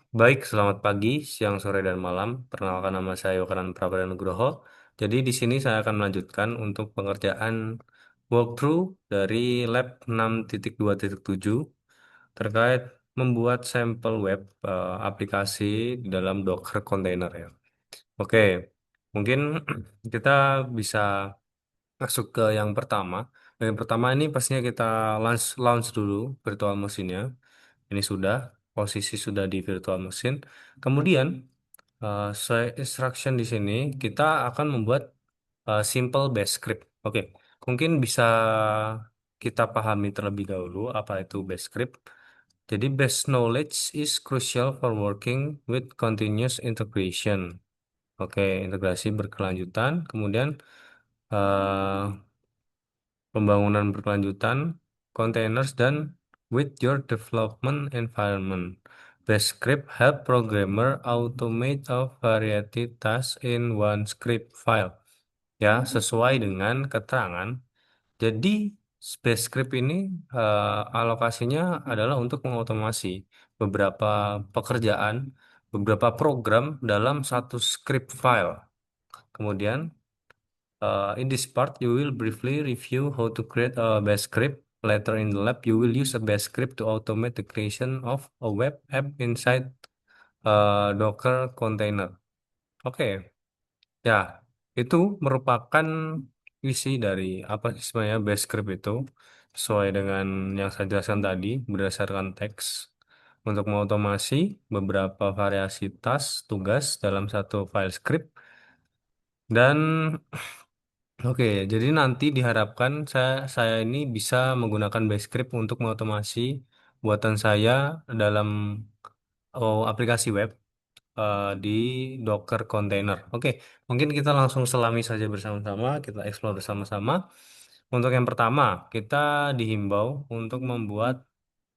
Baik, selamat pagi, siang, sore, dan malam. Perkenalkan nama saya Yohanan Prabada Nugroho. Jadi di sini saya akan melanjutkan untuk pengerjaan walkthrough dari lab 6.2.7 terkait membuat sampel web aplikasi di dalam Docker container ya. Oke, mungkin kita bisa masuk ke yang pertama. Yang pertama ini pastinya kita launch launch dulu virtual machine-nya. Ini sudah, posisi sudah di virtual machine. Kemudian, sesuai instruction di sini, kita akan membuat simple bash script. Oke, mungkin bisa kita pahami terlebih dahulu apa itu bash script. Jadi, bash knowledge is crucial for working with continuous integration. Oke, integrasi berkelanjutan. Kemudian, eh, pembangunan berkelanjutan, containers, dan with your development environment. Bash script help programmer automate a variety task in one script file. Ya, sesuai dengan keterangan. Jadi, bash script ini alokasinya adalah untuk mengotomasi beberapa pekerjaan, beberapa program dalam satu script file. Kemudian, in this part, you will briefly review how to create a bash script. Later in the lab, you will use a bash script to automate the creation of a web app inside a Docker container. Oke, ya, itu merupakan isi dari apa sih sebenarnya bash script itu, sesuai dengan yang saya jelaskan tadi, berdasarkan teks untuk mengotomasi beberapa variasi tugas dalam satu file script. Dan oke, jadi nanti diharapkan saya ini bisa menggunakan Basecamp untuk mengotomasi buatan saya dalam aplikasi web di Docker container. Oke, mungkin kita langsung selami saja bersama-sama, kita explore bersama-sama. Untuk yang pertama, kita dihimbau untuk membuat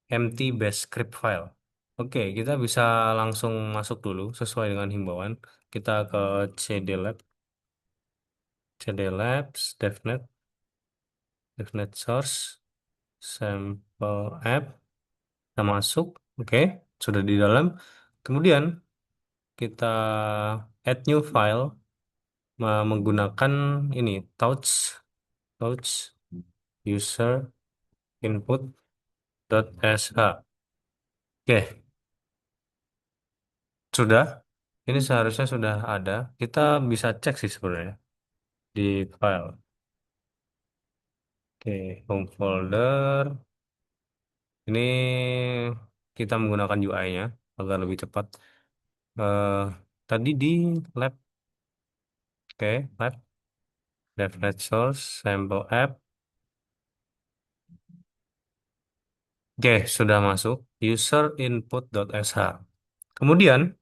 empty bash script file. Oke, kita bisa langsung masuk dulu sesuai dengan himbauan. Kita ke CD Lab, CD Labs, DevNet. DevNet Source, sampel app, kita masuk, oke, sudah di dalam. Kemudian kita add new file menggunakan ini touch user input.sh. Oke, sudah. Ini seharusnya sudah ada. Kita bisa cek sih sebenarnya di file. Oke, home folder. Ini kita menggunakan UI-nya agar lebih cepat. eh Tadi di lab, oke, lab, DevNet source, sample app, oke, sudah masuk, user input.sh. Kemudian,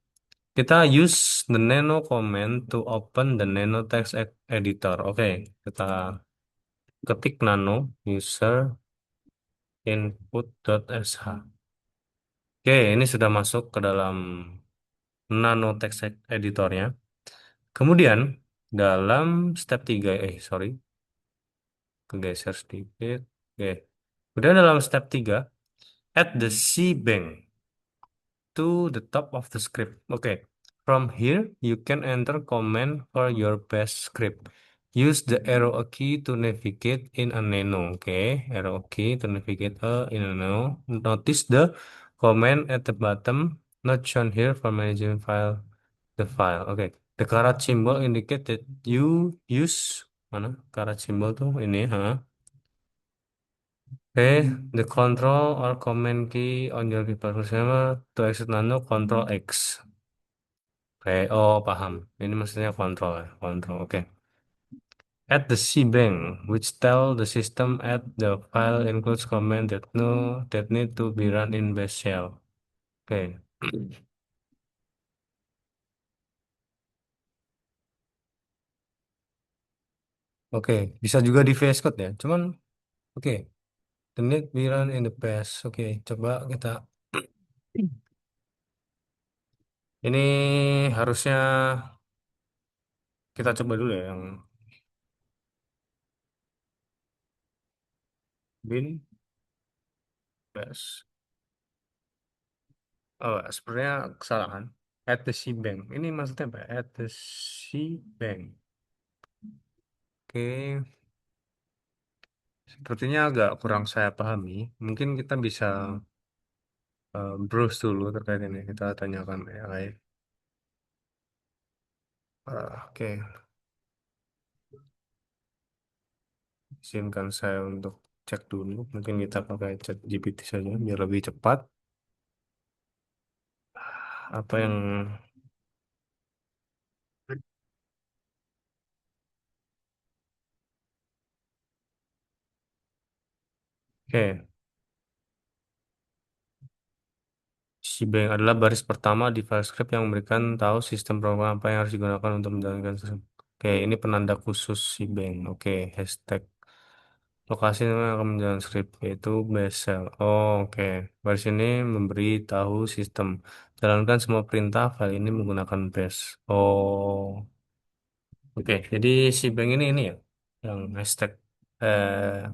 kita use the nano command to open the nano text editor. Oke, kita ketik nano user input.sh. Oke, ini sudah masuk ke dalam nano text editornya. Kemudian, dalam step 3, sorry, kegeser sedikit. Oke. Kemudian dalam step 3, add the C bank to the top of the script. Okay. From here, you can enter command for your best script. Use the arrow key to navigate in a nano. Okay, arrow key to navigate in a nano. Notice the command at the bottom, not shown here for managing file. The file. Okay. The caret symbol indicate that you use mana? Caret symbol tuh ini, Okay, the control or command key on your keyboard. Misalnya to exit nano, control X. Oke, oh paham. Ini maksudnya control ya, control. Oke. Add the cbank, which tell the system add the file includes command that no that need to be run in bash shell. Oke. Oke, bisa juga di VS Code ya. Cuman oke, the need be run in the bash. Oke, coba kita ini harusnya kita coba dulu ya yang bin bash. Oh, sebenarnya kesalahan. At the Bank. Ini maksudnya apa? At the Bank. Oke, sepertinya agak kurang saya pahami. Mungkin kita bisa browse dulu terkait ini. Kita tanyakan AI. Oke, izinkan saya untuk cek dulu. Mungkin kita pakai chat GPT saja biar lebih cepat. Apa yang... Oke, Shebang adalah baris pertama di file script yang memberikan tahu sistem program apa yang harus digunakan untuk menjalankan sistem. Oke, ini penanda khusus Shebang. Oke, hashtag lokasi yang akan menjalankan script yaitu base cell. Oh, oke. Baris ini memberi tahu sistem. Jalankan semua perintah file ini menggunakan base. Oh, oke. Jadi Shebang ini ya, yang hashtag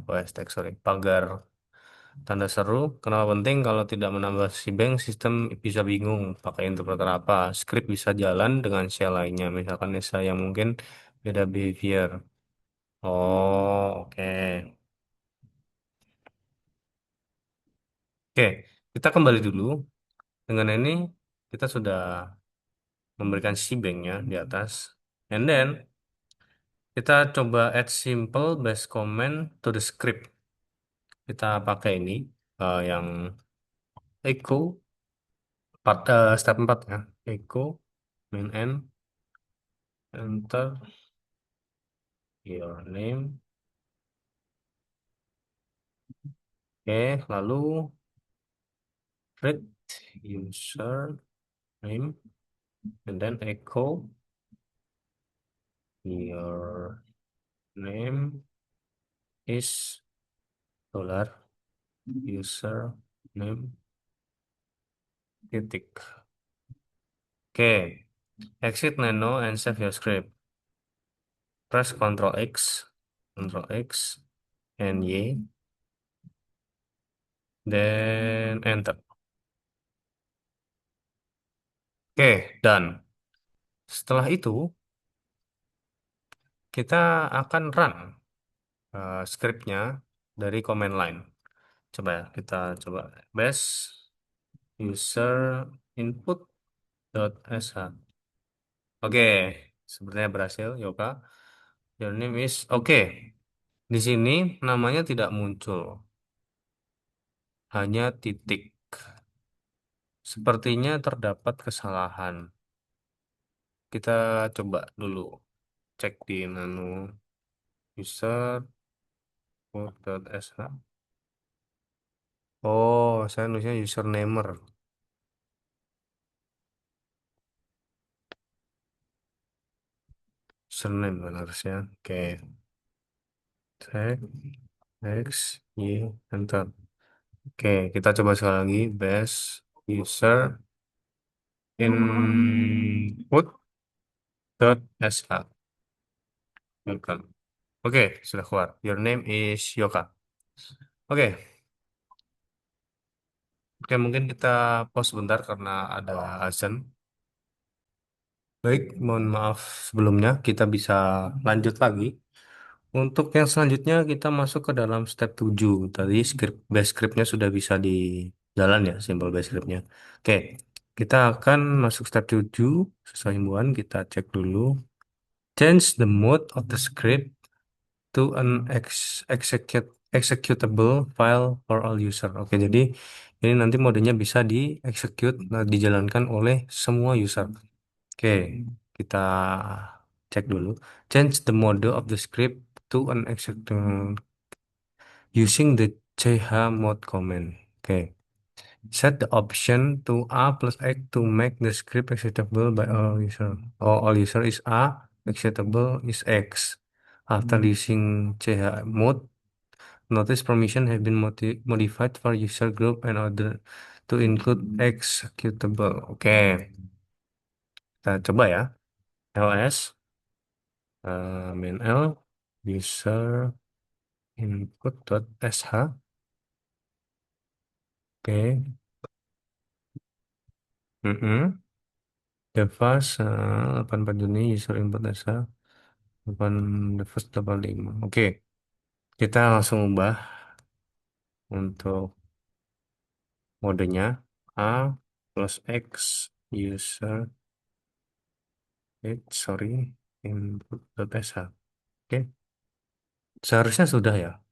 hashtag sorry, pagar tanda seru, kenapa penting kalau tidak menambah si bank, sistem bisa bingung pakai interpreter apa. Script bisa jalan dengan shell lainnya, misalkan shell yang mungkin beda behavior. Oh, oke. Oke, kita kembali dulu. Dengan ini, kita sudah memberikan si banknya di atas. And then, kita coba add simple base comment to the script. Kita pakai ini, yang echo, step 4 ya. Echo, main end, enter, your name. Oke, lalu read user name and then echo your name is dollar user name titik. Oke, exit Nano and save your script. Press Ctrl X, and Y, then enter. Oke, done. Setelah itu, kita akan run scriptnya dari command line. Coba ya, kita coba bash user input .sh. Oke, sepertinya berhasil, Yoka. Your name is oke. Di sini namanya tidak muncul, hanya titik. Sepertinya terdapat kesalahan. Kita coba dulu cek di nano user .sh. Oh, saya nulisnya usernamer. Username kan harusnya. Oke, cek X, Y, enter. Oke, kita coba sekali lagi. Base user input .sh. Welcome. Oke, sudah keluar. Your name is Yoka. Oke, oke mungkin kita pause sebentar karena ada azan. Baik, mohon maaf sebelumnya. Kita bisa lanjut lagi. Untuk yang selanjutnya kita masuk ke dalam step 7. Tadi base scriptnya sudah bisa di jalan ya, simple base scriptnya. Oke, kita akan masuk step 7. Sesuai himbauan, kita cek dulu. Change the mode of the script to an executable file for all user. Oke, jadi ini nanti modenya bisa di-execute, dijalankan oleh semua user. Oke, kita cek dulu. Change the mode of the script to an executable using the ch mode command. Oke, set the option to a plus x to make the script executable by all user. Oh, all user is a, executable is x. After using ch mode, notice permission have been modified for user group and order to include executable. Oke, kita coba ya. ls main l user input.sh. Oke, Mm-mm. Device 8 Juni user input data 8 device 85. Oke, kita langsung ubah untuk modenya A plus X user sorry input.sh. Oke, seharusnya sudah ya.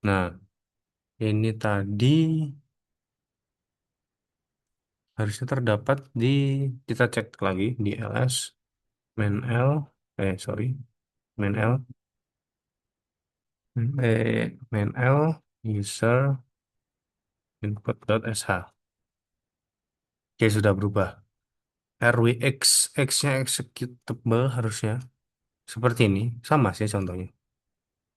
Nah, ini tadi harusnya terdapat di, kita cek lagi di ls main l, sorry, main l, main l user input.sh. Oke, sudah berubah. RWX, X-nya executable harusnya seperti ini. Sama sih contohnya.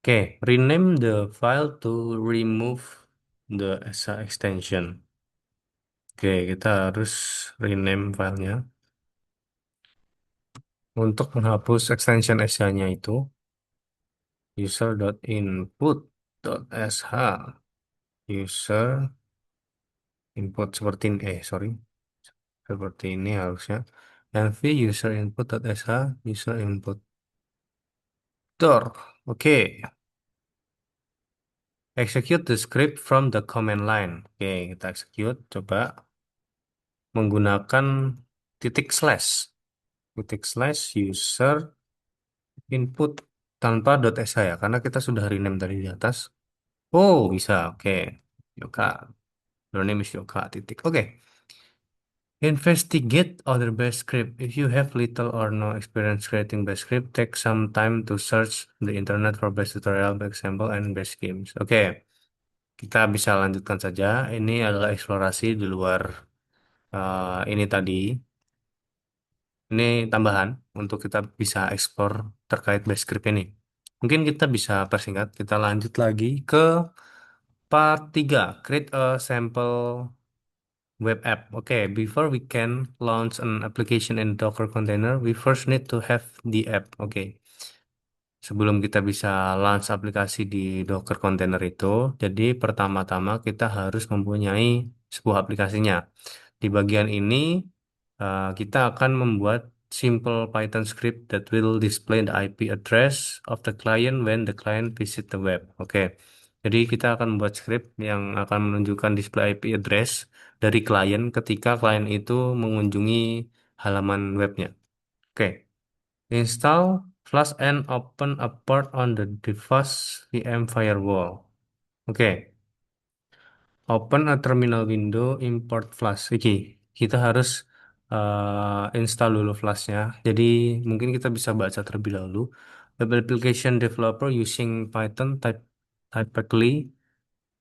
Oke, rename the file to remove the ESA extension. Oke, kita harus rename filenya. Untuk menghapus extension ESA-nya itu, user.input.sh. User input seperti ini, sorry. Seperti ini harusnya. Env user input.sh, user input. Door. Oke. Execute the script from the command line. Oke, kita execute. Coba menggunakan titik slash. Titik slash user input tanpa .sh ya. Karena kita sudah rename tadi di atas. Oh, bisa. Oke. Yoka. Your name is Yoka. Titik. Oke. Investigate other bash script. If you have little or no experience creating bash script, take some time to search the internet for bash tutorial, bash example, and bash schemes. Oke. Kita bisa lanjutkan saja. Ini adalah eksplorasi di luar ini tadi. Ini tambahan untuk kita bisa explore terkait base script ini. Mungkin kita bisa persingkat. Kita lanjut lagi ke part 3. Create a sample web app. Okay, before we can launch an application in Docker container, we first need to have the app. Okay. Sebelum kita bisa launch aplikasi di Docker container itu, jadi pertama-tama kita harus mempunyai sebuah aplikasinya. Di bagian ini, kita akan membuat simple Python script that will display the IP address of the client when the client visit the web. Oke, jadi kita akan membuat script yang akan menunjukkan display IP address dari klien ketika klien itu mengunjungi halaman webnya. Oke. Install Flash and open a port on the device VM firewall. Oke, open a terminal window, import Flash. Oke, kita harus install dulu Flashnya. Jadi mungkin kita bisa baca terlebih dahulu. Web application developer using Python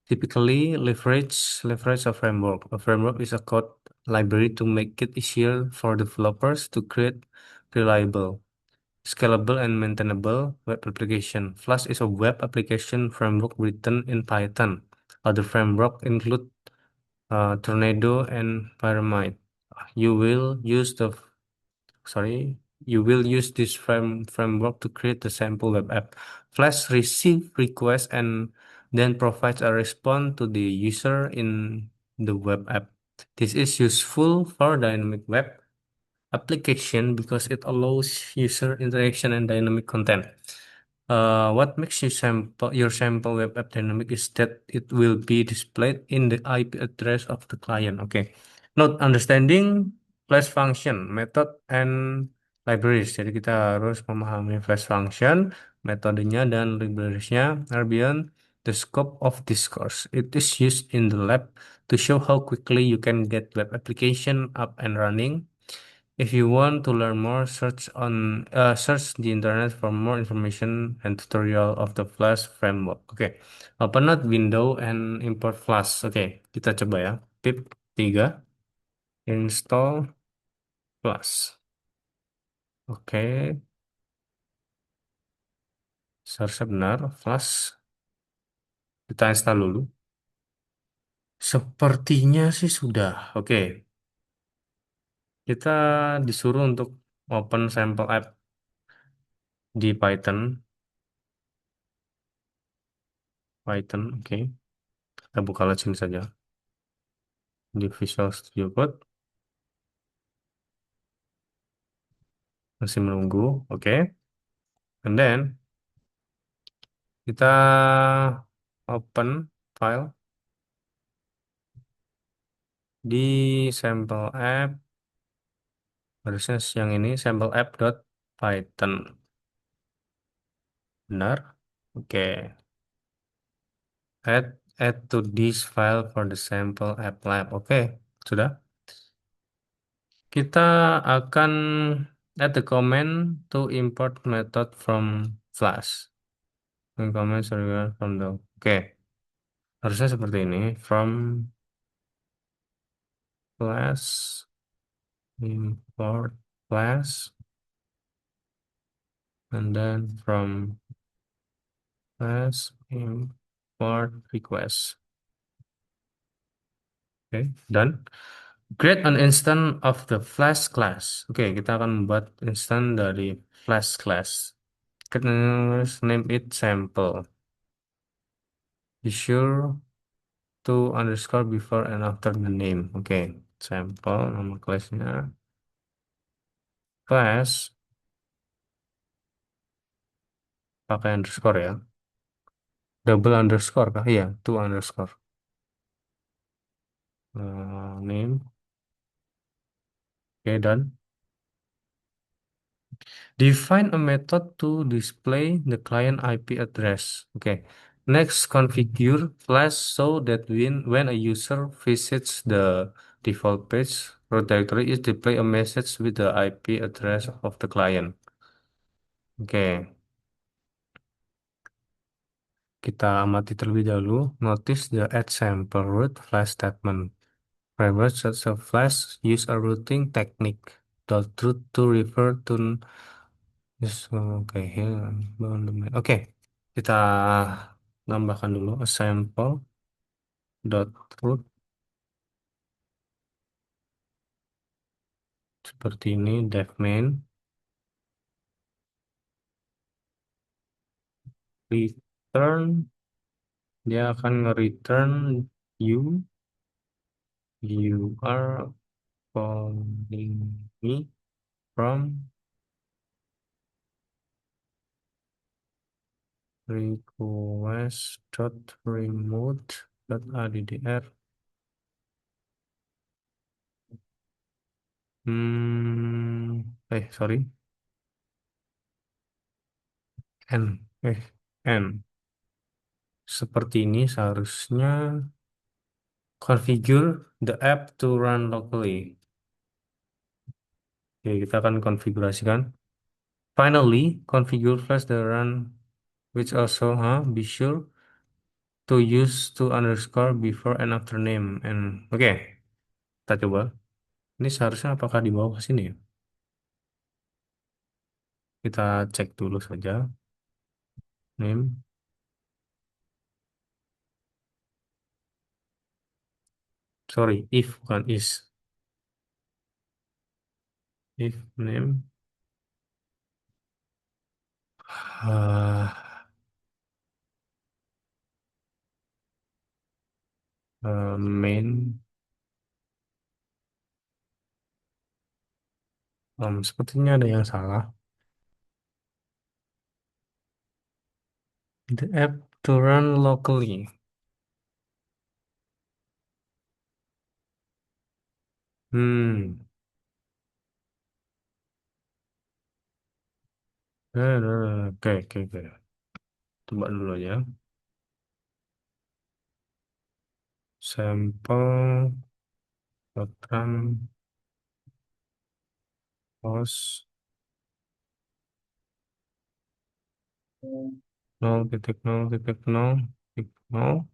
typically leverage a framework. A framework is a code library to make it easier for developers to create reliable, scalable and maintainable web application. Flash is a web application framework written in Python. Other frameworks include Tornado and Pyramid. You will use the sorry, you will use this framework to create the sample web app. Flash receive request and then provides a response to the user in the web app. This is useful for dynamic web application because it allows user interaction and dynamic content. What makes your sample web app dynamic is that it will be displayed in the IP address of the client. Okay. Note understanding flash function, method, and libraries. Jadi kita harus memahami flash function, metodenya, dan librariesnya are beyond the scope of this course. It is used in the lab to show how quickly you can get web application up and running. If you want to learn more, search the internet for more information and tutorial of the Flash framework. Oke, open up window and import Flash. Oke, kita coba ya. Tip 3, install Flash. Oke, seharusnya benar. Flash kita install dulu. Sepertinya sih sudah. Oke, kita disuruh untuk open sample app di Python. Python, oke. Kita buka lagi saja. di Visual Studio Code. Masih menunggu. Oke. And then kita open file di sampel app. Harusnya yang ini sampel app.python. Benar? Oke. Add to this file for the sample app lab. Oke. Sudah. Kita akan add the command to import method from Flash. And comments are from the. Oke. Harusnya seperti ini. From Flash. Import Flash. And then from Flash. Import request. Oke. Done. Create an instance of the Flash class. Oke, kita akan membuat instance dari Flash class. Kita name it sample. Be sure to underscore before and after the name. Oke, sample nama kelasnya class pakai underscore ya. Double underscore kah? Iya, two underscore. Name. Oke, done. Define a method to display the client IP address. Okay. Next, configure Flash so that when a user visits the default page, root directory is display a message with the IP address of the client. Oke, kita amati terlebih dahulu. Notice the add sample root flash statement. Framework such as Flash use a routing technique. Dot root to refer to. Yes, oke, here. Oke, kita nambahkan dulu a sample dot root seperti ini def main return, dia akan nge-return you you are calling me from request dot remote dot addr. Sorry, n n seperti ini seharusnya configure the app to run locally. Oke, kita akan konfigurasikan. Finally, configure flash the run which also be sure to use to underscore before and after name and oke, kita coba. Ini seharusnya apakah di bawah sini ya? Kita cek dulu saja. Name, sorry, if bukan is. If name uh, main. Sepertinya ada yang salah. The app to run locally. Hmm. Oke, oke, oke. Coba dulu ya. Sampel program host 0.0.0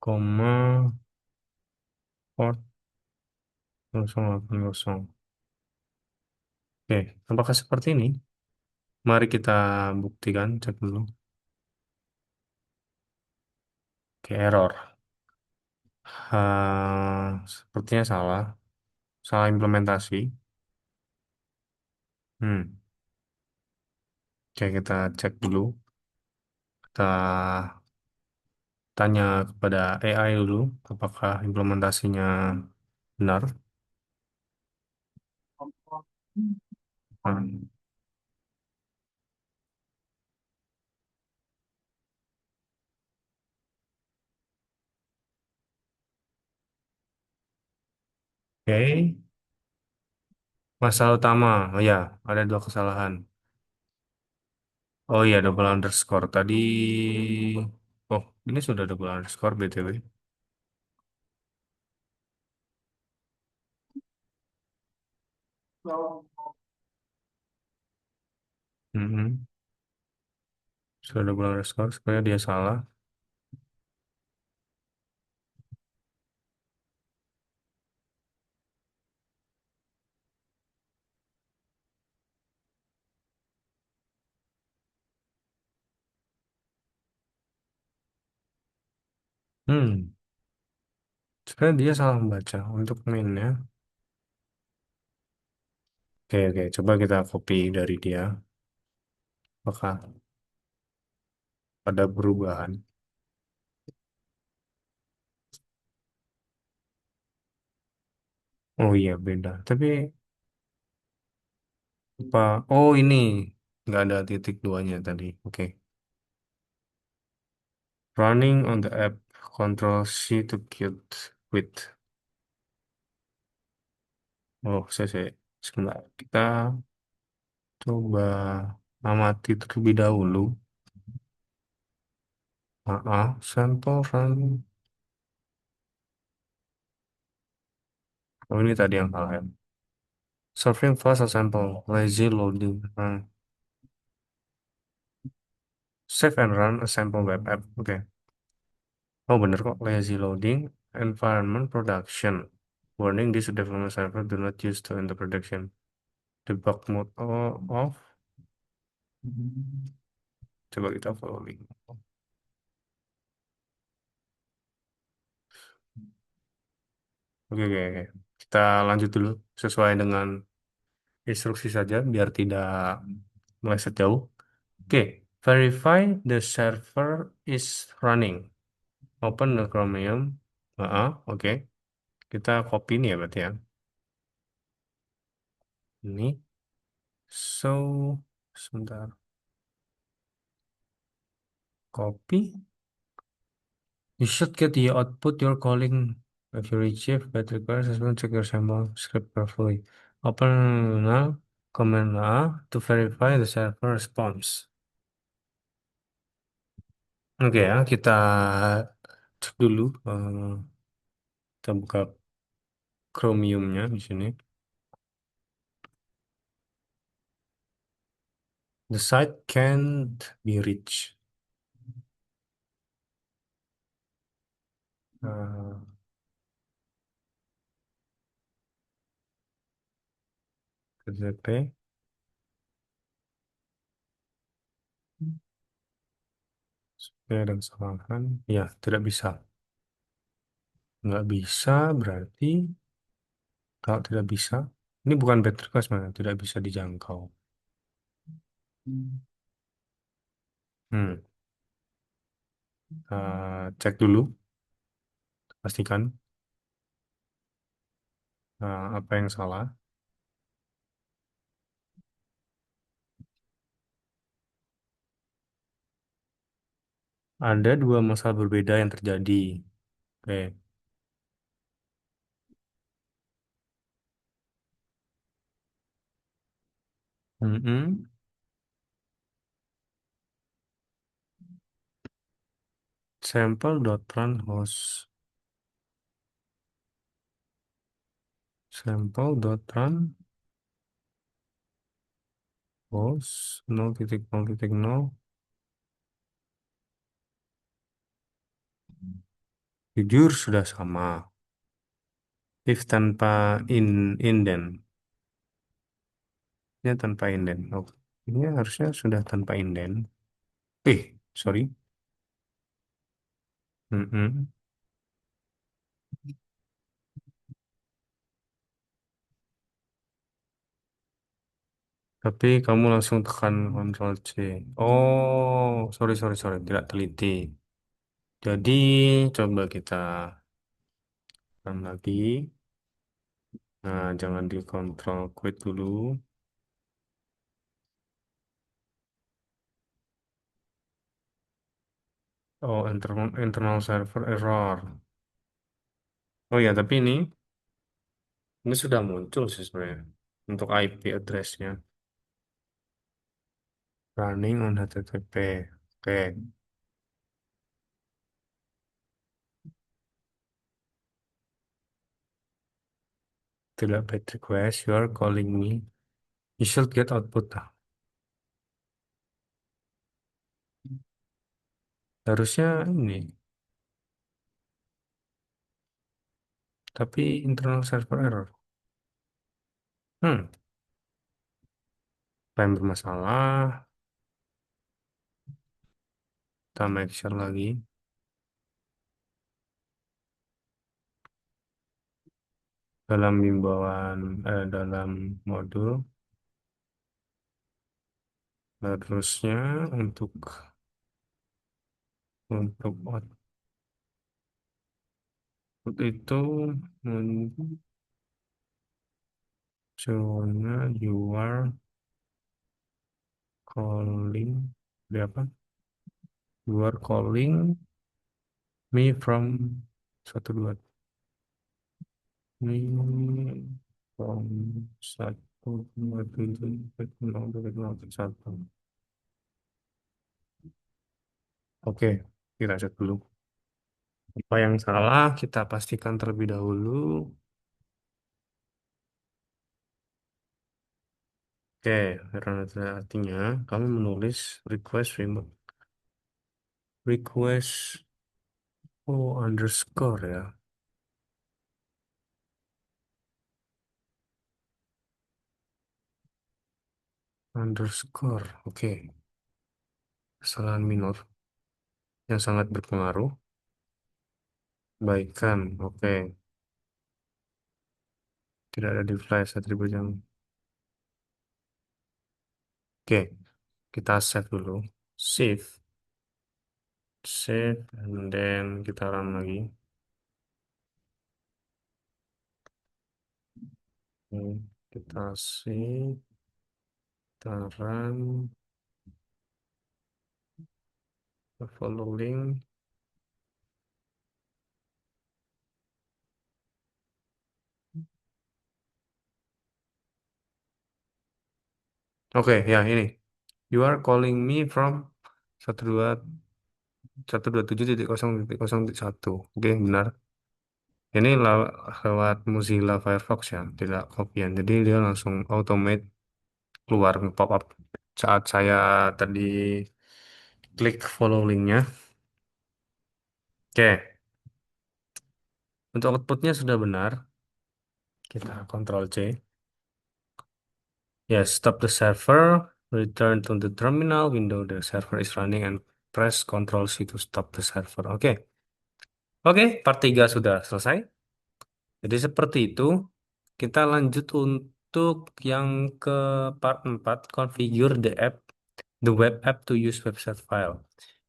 koma port 080. Oke, apakah seperti ini? Mari kita buktikan, cek dulu. Oke, error. Sepertinya salah. Salah implementasi. Hmm. Oke, kita cek dulu. Kita tanya kepada AI dulu, apakah implementasinya benar. Hmm, Oke, masalah utama, oh ya, ada dua kesalahan. Oh iya, double underscore. Tadi, oh ini sudah double underscore BTW. Mhm. Sudah double underscore, supaya dia salah. Hmm, sebenarnya dia salah membaca untuk mainnya. Oke, oke, coba kita copy dari dia. Apakah ada perubahan? Oh iya, beda. Tapi, apa? Oh ini, nggak ada titik duanya tadi. Oke. Running on the app, Control C to quit. Oh, saya. Sebentar. Kita coba amati terlebih dahulu. Sampel run. Oh, ini tadi yang salah ya. Serving fast sample, lazy loading. Save and run a sample web app. Oke. Oh, bener kok. Lazy loading, environment production. Warning, this development server do not use to enter production. Debug mode off. Coba kita follow link. Oke, oke, oke. Kita lanjut dulu sesuai dengan instruksi saja biar tidak meleset jauh. Oke, verify the server is running. Open the Chromium. Oke. Kita copy ini ya berarti ya. Ini. So, sebentar. Copy. You should get the output you're calling. If you retrieve that requires assessment, check your sample script carefully. Open now. Command A to verify the server response. Oke ya, kita cek dulu. Kita buka Chromium-nya di sini. The site can't be reached. Uh, TTP. Ya, dan kesalahan. Ya, tidak bisa. Nggak bisa berarti kalau tidak bisa. Ini bukan bad request, mana? Tidak bisa dijangkau. Hmm. Cek dulu, pastikan apa yang salah. Ada dua masalah berbeda yang terjadi. Oke. Mm-mm. Sample.run host. Sample.run host 0.0.0. Jujur sudah sama. If tanpa indent. Ini tanpa indent. Oh, ini harusnya sudah tanpa indent. Sorry. Mm-mm. Tapi kamu langsung tekan Ctrl C. Oh, sorry, sorry, sorry. Tidak teliti. Jadi coba kita run lagi. Nah, jangan dikontrol quit dulu. Oh, internal server error. Oh ya, tapi ini sudah muncul sih sebenarnya untuk IP address-nya. Running on HTTP. Oke, tidak bad request. You are calling me. You should get output. Harusnya ini, tapi internal server error. Hmm, time bermasalah. Kita make sure lagi. Dalam himbauan, dalam modul, harusnya untuk output itu munculnya you are calling, dia apa? You are calling me from satu dua me from satu dua tujuh nol dua nol satu. Oke, kita cek dulu. Apa yang salah kita pastikan terlebih dahulu. Oke, karena artinya kami menulis request underscore ya, underscore. Oke, kesalahan minor yang sangat berpengaruh. Baikkan, oke. Tidak ada di flash atribut yang. Oke, kita save dulu. Save, save, and then kita run lagi. Oke, kita save, kita run, kita follow link. Oke, ya ini. You are calling me from 127.0.0.1. Oke, benar. Ini lewat Mozilla Firefox ya, tidak kopian. Jadi dia langsung automate keluar pop-up saat saya tadi klik follow linknya. Oke, untuk outputnya sudah benar. Kita Ctrl C. Yes, stop the server. Return to the terminal window. The server is running and press Ctrl C to stop the server. Oke, oke, part 3 sudah selesai. Jadi seperti itu. Kita lanjut untuk yang ke part 4, configure the web app to use website file.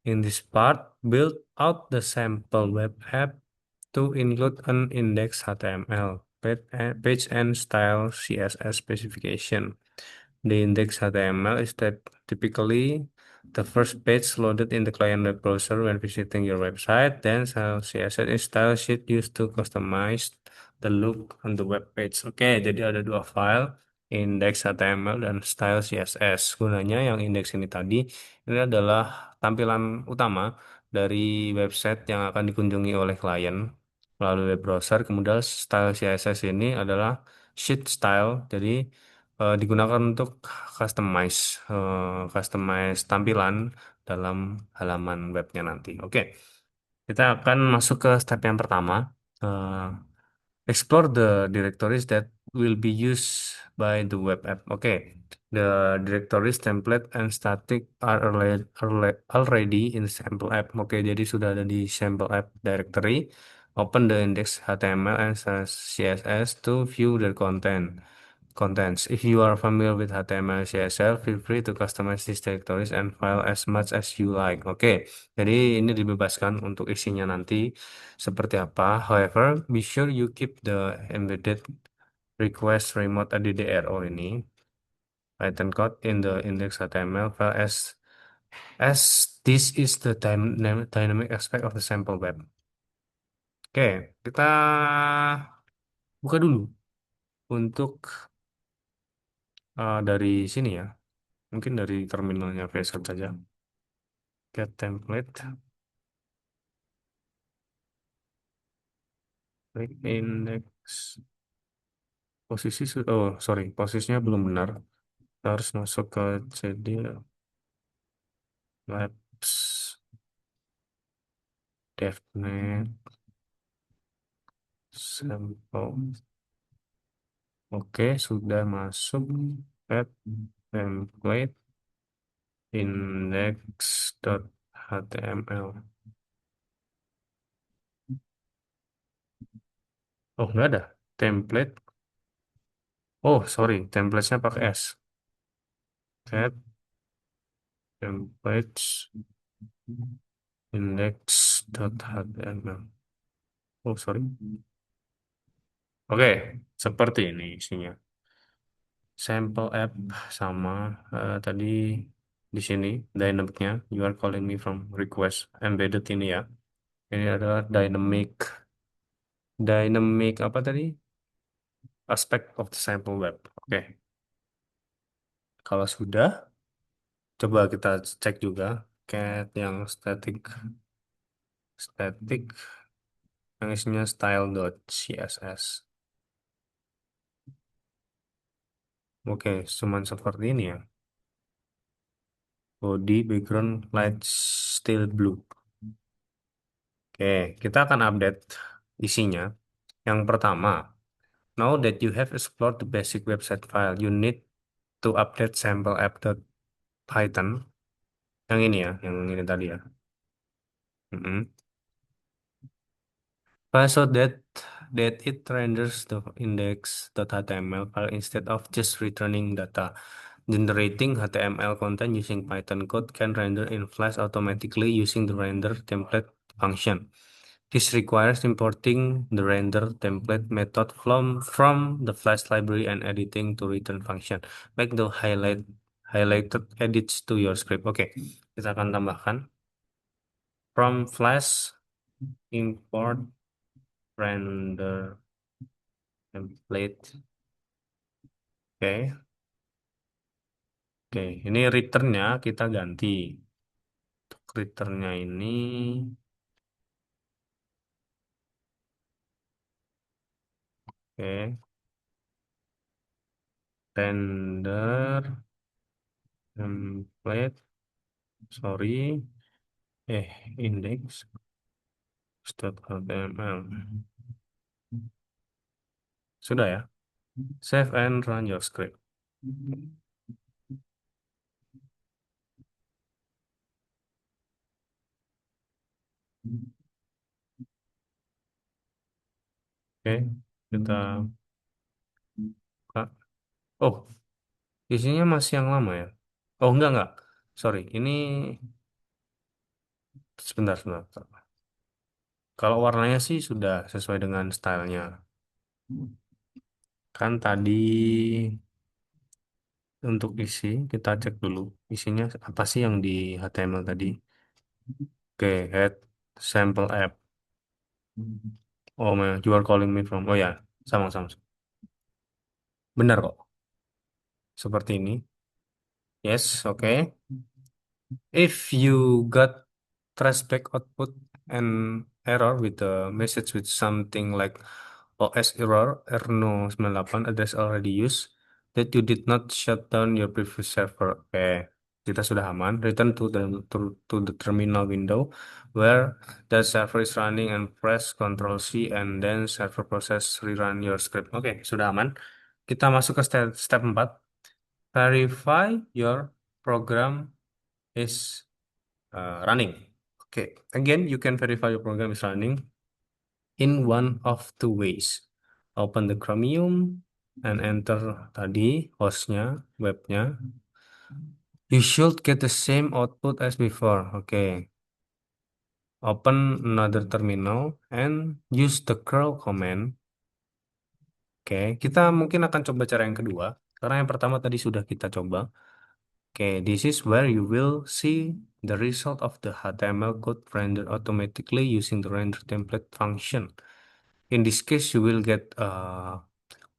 In this part, build out the sample web app to include an index HTML, page and style CSS specification. The index HTML is typically the first page loaded in the client web browser when visiting your website. Then CSS is style sheet used to customize the look on the web page. Oke, jadi ada dua file, index HTML dan style CSS. Gunanya yang index ini tadi, ini adalah tampilan utama dari website yang akan dikunjungi oleh klien melalui web browser. Kemudian style CSS ini adalah sheet style, jadi digunakan untuk customize tampilan dalam halaman webnya nanti. Oke, kita akan masuk ke step yang pertama. Eh, Explore the directories that will be used by the web app. Oke, the directories template and static are already in sample app. Oke, jadi sudah ada di sample app directory. Open the index HTML and CSS to view the content. contents. If you are familiar with HTML CSS, feel free to customize these territories and file as much as you like. Oke, jadi ini dibebaskan untuk isinya nanti seperti apa. However, be sure you keep the embedded request remote ADDRO ini Python code in the index HTML file as this is the dynamic aspect of the sample web. Oke, kita buka dulu untuk dari sini ya. Mungkin dari terminalnya VS Code saja. Get template, klik index. Oh sorry, posisinya belum benar. Kita harus masuk ke CD Labs, DevNet, Sample. Oke, sudah masuk. Add template index.html. Oh, nggak ada. Template. Oh, sorry. Template-nya pakai S. Add templates index.html. Oh, sorry. Oke, seperti ini isinya. Sample app sama tadi di sini dynamicnya. You are calling me from request embedded ini ya. Ini adalah dynamic apa tadi? Aspect of the sample web. Oke, kalau sudah, coba kita cek juga cat yang static yang isinya style.css. Oke, cuman seperti ini ya. Body background light still blue. Oke, kita akan update isinya. Yang pertama, now that you have explored the basic website file, you need to update sample app.python. Yang ini ya, yang ini tadi ya. Mm-mm. So that it renders the index.html file instead of just returning data. Generating HTML content using Python code can render in Flash automatically using the render template function. This requires importing the render template method from the Flash library and editing to return function. Make the highlighted edits to your script. Oke, kita akan tambahkan from Flash import render template. Oke, oke. Ini returnnya kita ganti. Untuk returnnya ini, oke, render template. Sorry, index.html. Sudah ya. Save and run your script. Oke, kita buka. Oh, isinya masih yang lama ya. Oh, enggak. Sorry, ini sebentar. Kalau warnanya sih sudah sesuai dengan stylenya. Kan tadi untuk isi, kita cek dulu. Isinya apa sih yang di HTML tadi? Oke, head sample app. Oh, you are calling me from. Oh ya, sama. Benar kok. Seperti ini. Yes, oke. If you got traceback output and error with the message with something like OS error R098 address already used that you did not shut down your previous server. Oke, kita sudah aman. Return to the terminal window where the server is running and press Ctrl C and then server process rerun your script. Oke, sudah aman. Kita masuk ke step 4. Verify your program is running. Okay, again, you can verify your program is running in one of two ways. Open the Chromium and enter tadi hostnya, webnya. You should get the same output as before. Oke, open another terminal and use the curl command. Oke, kita mungkin akan coba cara yang kedua. Karena yang pertama tadi sudah kita coba. Oke, this is where you will see the result of the HTML code rendered automatically using the render template function. In this case, you will get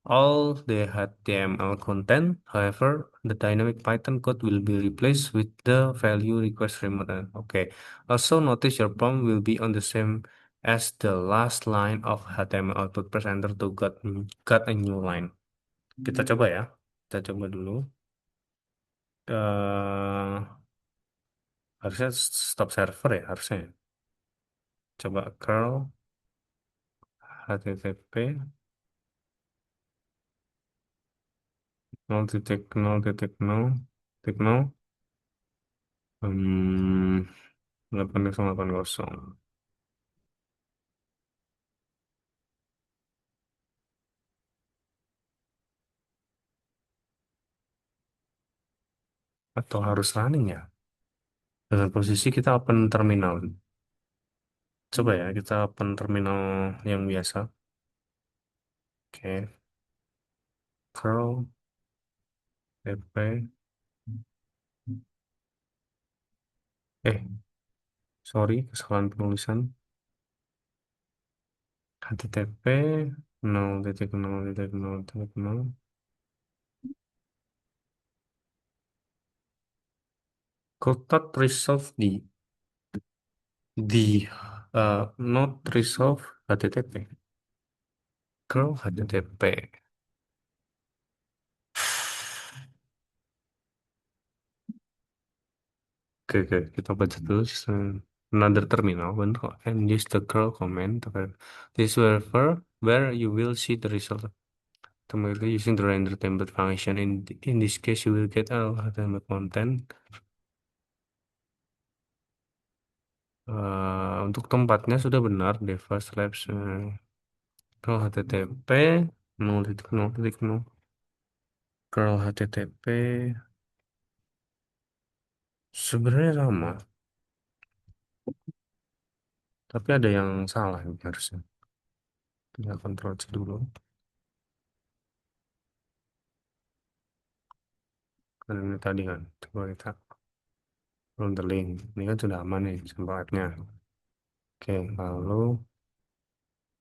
all the HTML content. However, the dynamic Python code will be replaced with the value request remote. Okay. Also, notice your prompt will be on the same as the last line of HTML output. Press enter to get a new line. Kita coba ya. Kita coba dulu. eh Harusnya stop server ya, harusnya, ya. Coba curl http 0.0.0.0 8080 atau harus running ya, dengan posisi kita open terminal. Coba ya, kita open terminal yang biasa. Oke, curl pp eh sorry, kesalahan penulisan. http 0.0.0.0 could not resolve the not resolve http curl http. Oke, kita baca dulu. Another terminal bener kok. And use the curl command to this server where you will see the result automatically using the render template function. In this case, you will get all HTML content. Untuk tempatnya sudah benar, Devas Labs. Curl HTTP 0.0.0 curl HTTP sebenarnya sama, tapi ada yang salah ini harusnya. Tinggal kontrol C dulu. Kan ini tadi kan, coba kita belum terlink. Ini kan sudah aman nih sampelnya. Oke, lalu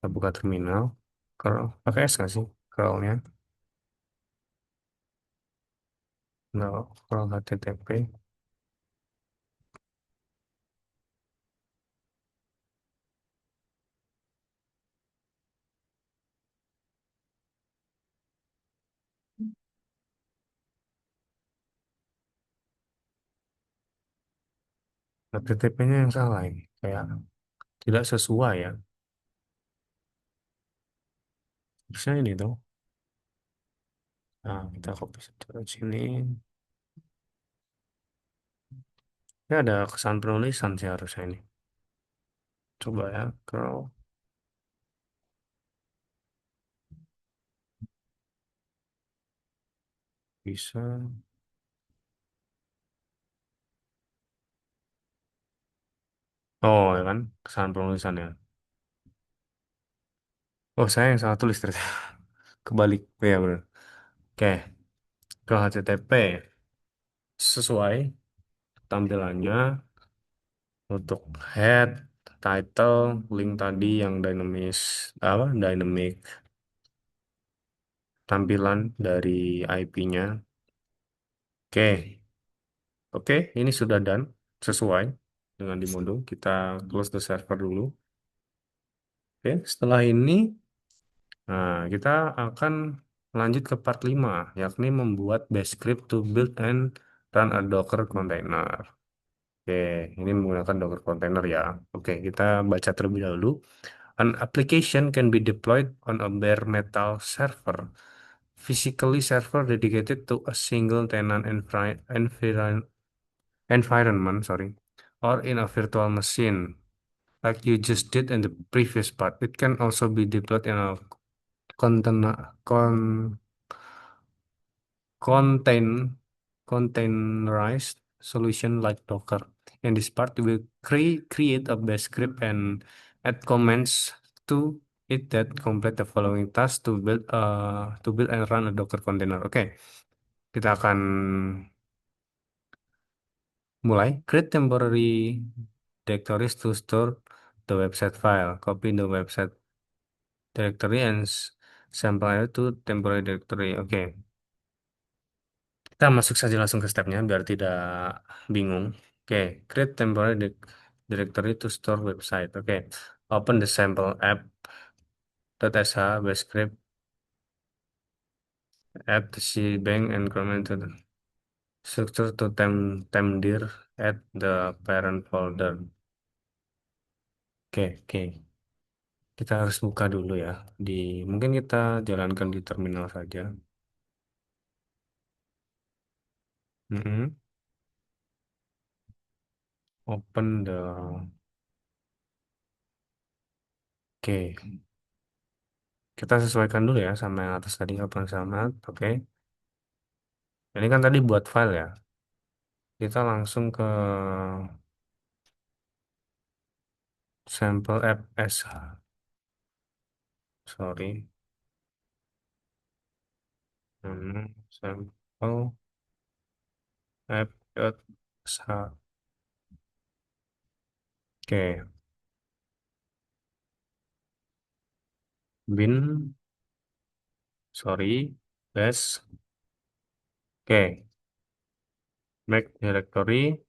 kita buka terminal. Curl, pakai S nggak sih? Curlnya. Nggak, curl HTTP. HTTP-nya yang salah ini. Kayak tidak sesuai ya. Harusnya ini tuh. Nah, kita copy dari sini. Ini ada kesan penulisan sih harusnya ini. Coba ya, curl. Bisa. Oh, ya kan? Kesan penulisan ya. Oh, saya yang salah tulis ternyata. Kebalik. Oh, ya, benar. Oke, ke HTTP. Sesuai tampilannya untuk head, title, link tadi yang dinamis, apa, dynamic tampilan dari IP-nya. Oke, oke, ini sudah done sesuai dengan di modul. Kita close the server dulu. Oke, setelah ini, nah, kita akan lanjut ke part 5, yakni membuat bash script to build and run a Docker container. Oke, ini menggunakan Docker container ya. Oke, kita baca terlebih dahulu. An application can be deployed on a bare metal server, physically server dedicated to a single tenant environment, sorry, or in a virtual machine, like you just did in the previous part. It can also be deployed in a container, contain containerized solution like Docker. In this part, we will create a bash script and add commands to it that complete the following task to build and run a Docker container. Oke, kita akan mulai. Create temporary directories to store the website file. Copy the website directory and sample it to temporary directory. Oke, kita masuk saja langsung ke stepnya biar tidak bingung. Oke, create temporary directory to store website. Oke, open the sample app.sh bash script, add the shebang and comment to the structure to temdir at the parent folder. Oke. Kita harus buka dulu ya. Mungkin kita jalankan di terminal saja. Mm-mm. Open the. Oke, kita sesuaikan dulu ya sama yang atas tadi open sama. Oke. Ini kan tadi buat file ya. Kita langsung ke sampel app sh. Sorry. Sampel app.sh. Oke. Bin, sorry, bash. Oke. Make directory,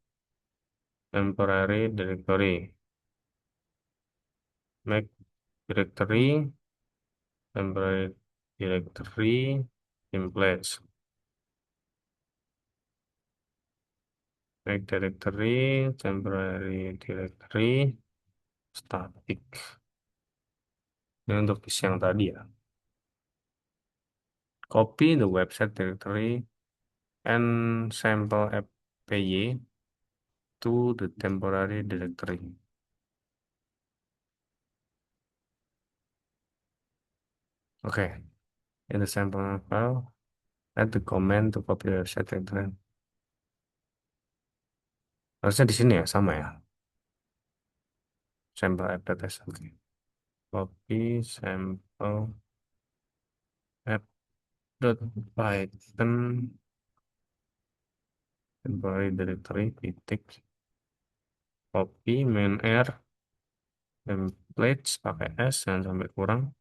temporary directory. Make directory, temporary directory, templates. Make directory, temporary directory, static. Ini untuk yang tadi ya. Copy the website directory and sample app.py to the temporary directory. Okay, in the sample file, add the command to copy the website directory. Harusnya di sini ya, sama ya. Sample app.sh. Oke. Copy sample app.python temporary directory titik copy main R templates pakai S jangan sampai kurang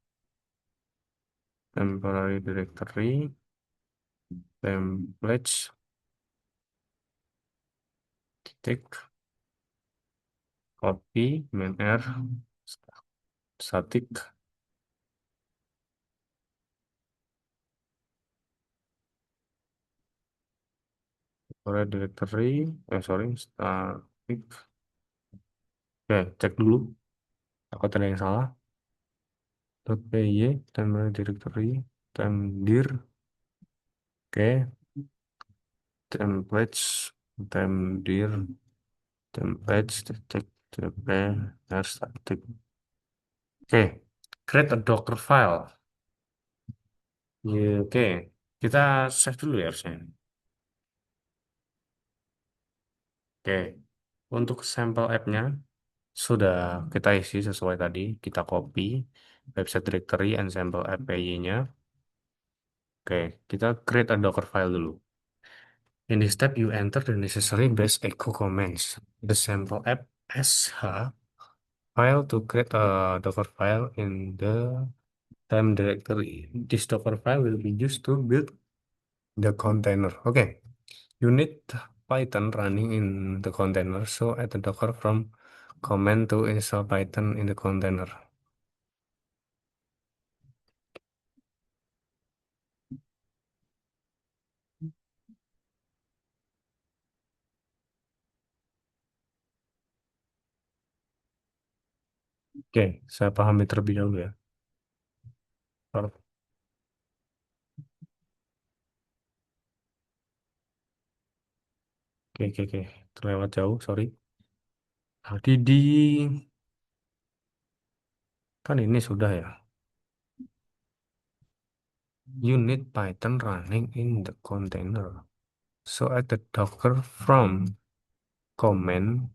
temporary directory templates titik copy main R static temporary directory sorry static. Oke, cek dulu takut ada yang salah. .py temporary directory temdir. Oke, templates temdir templates titik tpr static. Oke, create a Docker file. Ya, oke, kita save dulu ya harusnya. Oke, untuk sampel app-nya sudah kita isi sesuai tadi. Kita copy website directory and sample app nya. Oke, kita create a Docker file dulu. In this step, you enter the necessary base echo commands. The sample app sh file to create a Docker file in the time directory. This Docker file will be used to build the container. Okay, you need Python running in the container. So add the Docker from command to install Python in the container. Oke, saya pahami terlebih dahulu ya. Oke. Terlewat jauh, sorry. Tadi kan ini sudah ya. You need Python running in the container. So add the Docker from command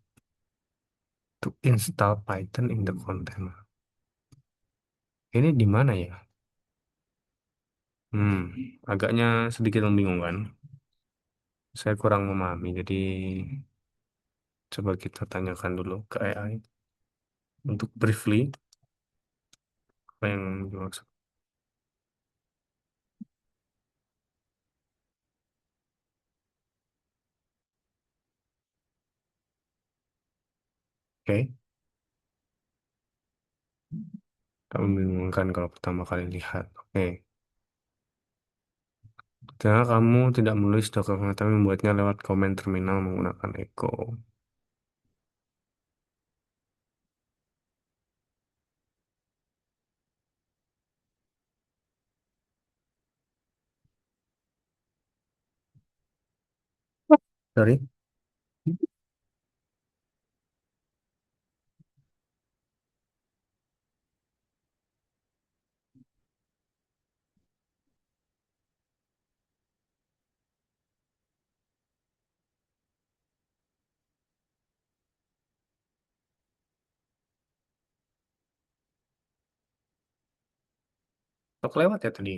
to install Python in the container. Ini di mana ya? Hmm, agaknya sedikit membingungkan. Saya kurang memahami, jadi coba kita tanyakan dulu ke AI untuk briefly apa yang dimaksud. Oke, kamu membingungkan kalau pertama kali lihat. Oke, karena kamu tidak menulis dokumen tapi membuatnya lewat komen terminal menggunakan Echo. Sorry, kok lewat ya tadi?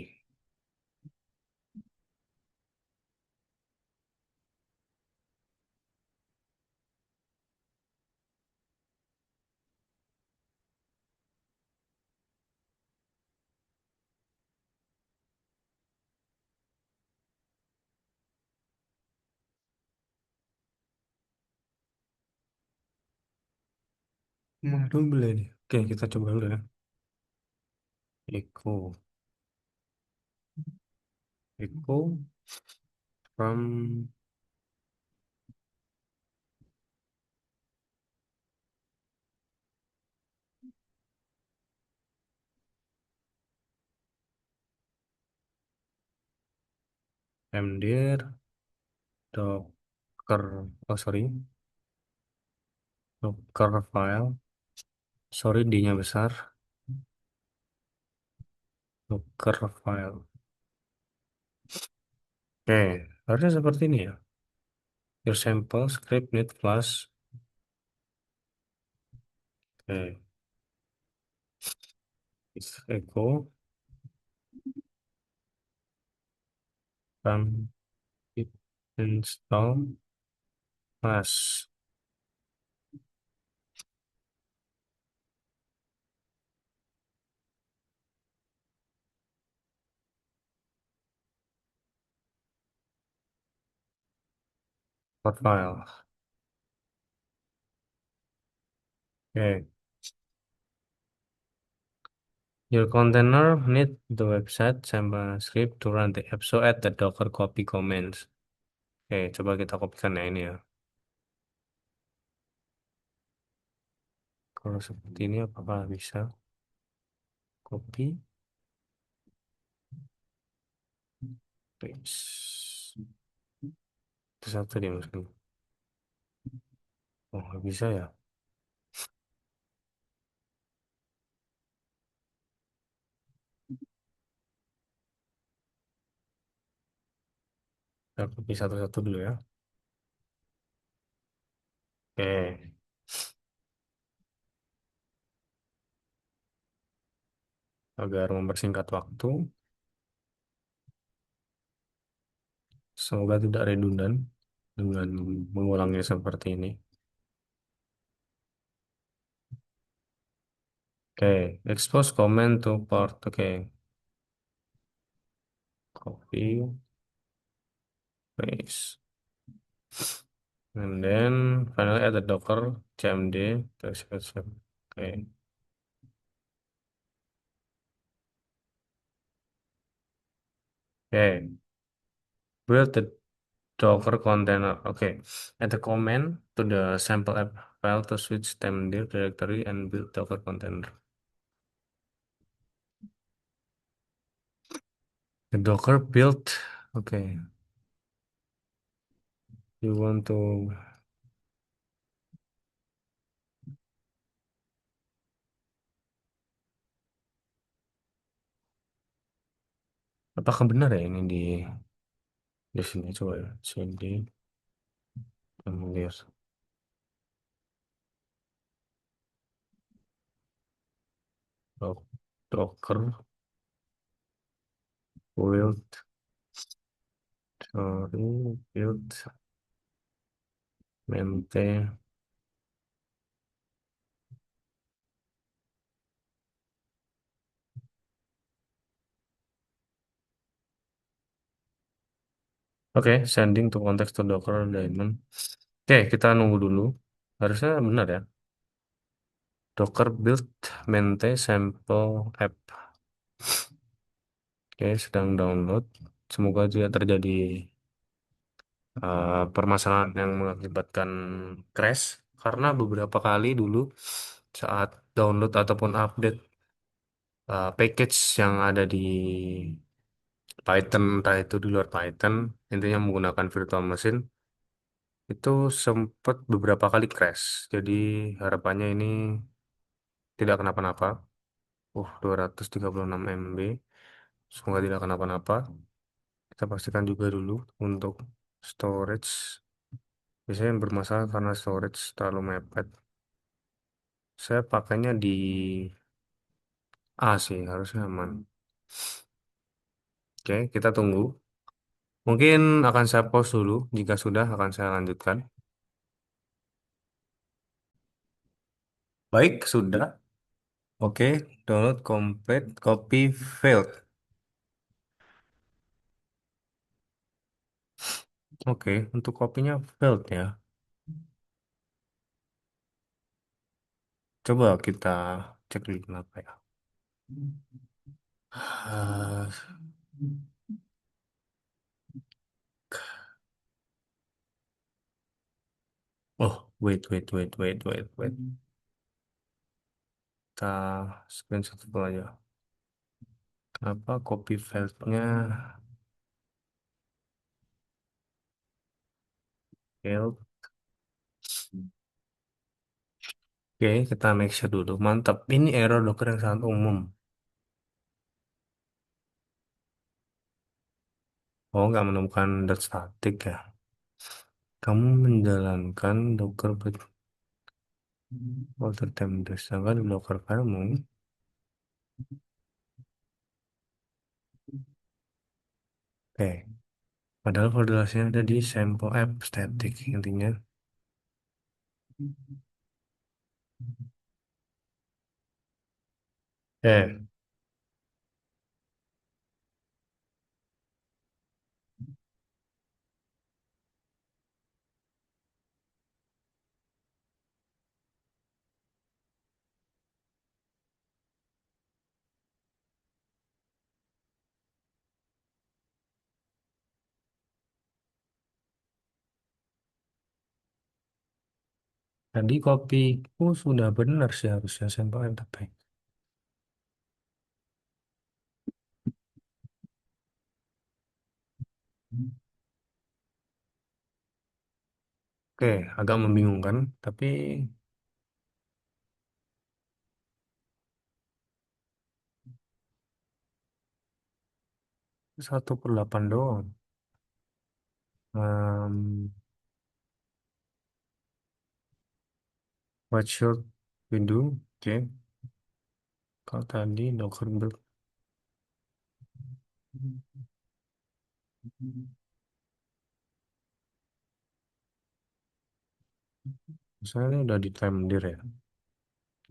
Waduh, boleh nih. Oke, kita coba dulu ya. Echo, Echo from mdir docker. Oh sorry, docker file. Sorry, D-nya besar. Docker file. Oke, harusnya seperti ini ya. Your sample script need flash. Oke, it's echo from it install flash. What file? Oke, your container need the website sample script to run the app. So add the docker copy commands. Oke, coba kita kopikan ya ini ya. Kalau seperti ini apakah bisa copy paste? Itu satu dia masukin. Oh, nggak bisa ya. Kita copy satu-satu dulu ya. Oke, agar mempersingkat waktu, semoga tidak redundan dengan mengulangnya seperti ini. Oke, expose comment to port. Oke, copy, paste. And then finally add the Docker cmd. Oke, oke. Build the Docker container. Okay. Add a command to the sample app file to switch temdir directory and build Docker container. The Docker build. Okay. You want to. Apakah benar ya ini di sini coba ya. CD Emily Docker build sorry build maintain. Oke, sending to context to Docker daemon. Oke, kita nunggu dulu. Harusnya benar ya. Docker build maintain sample app. Oke, sedang download. Semoga tidak terjadi permasalahan yang mengakibatkan crash. Karena beberapa kali dulu saat download ataupun update package yang ada di Python, entah itu di luar Python, intinya menggunakan virtual machine, itu sempat beberapa kali crash. Jadi harapannya ini tidak kenapa-napa. 236 MB. Semoga tidak kenapa-napa. Kita pastikan juga dulu untuk storage. Biasanya yang bermasalah karena storage terlalu mepet. Saya pakainya di A sih, harusnya aman. Oke, kita tunggu. Mungkin akan saya pause dulu. Jika sudah, akan saya lanjutkan. Baik, sudah. Oke, download complete, copy failed. Oke, untuk kopinya failed ya. Coba kita cek dulu kenapa ya. Ah, oh, wait. Kita screenshot dulu aja. Kenapa copy filenya failed? Oke, kita make sure dulu. Mantap. Ini error Docker yang sangat umum. Oh, nggak menemukan dot static ya. Kamu menjalankan Docker Water time sedangkan di Docker kamu. Oke, padahal validasinya ada di sample app static intinya. Eh, tadi kopiku sudah benar sih harusnya sample app tapi. Oke, agak membingungkan, tapi 1/8 doang. Um, what should we do? Oke, kalau tadi Docker build, misalnya ini udah di time dir ya.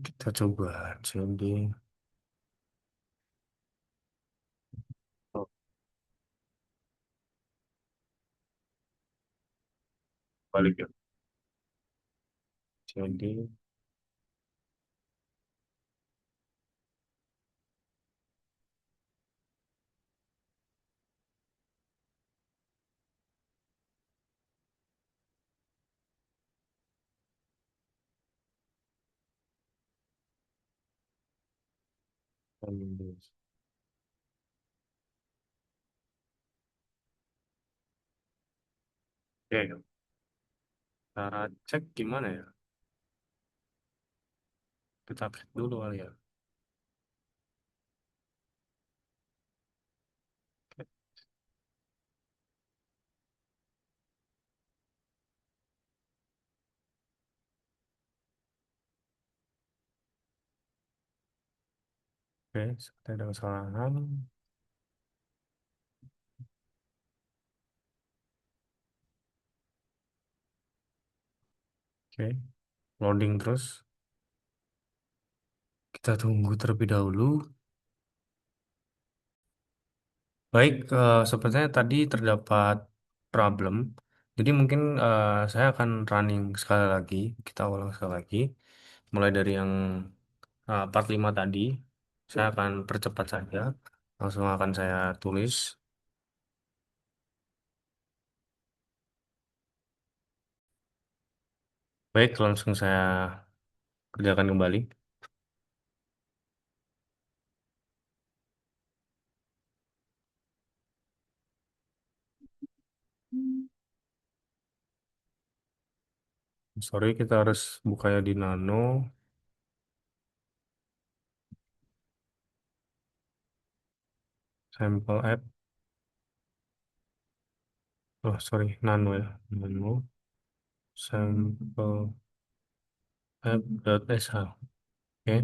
Kita coba jadi oh, balik ya. Jadi oke, cara cek gimana ya? Kita cek dulu kali ya. Oke, seperti ada kesalahan. Oke, loading terus. Kita tunggu terlebih dahulu. Baik, sepertinya tadi terdapat problem. Jadi mungkin saya akan running sekali lagi. Kita ulang sekali lagi. Mulai dari yang part 5 tadi. Saya akan percepat saja. Langsung akan saya tulis. Baik, langsung saya kerjakan kembali. Sorry, kita harus bukanya di Nano. Sample app. Oh, sorry, Nano ya. Nano. Sample app.sh. Oke.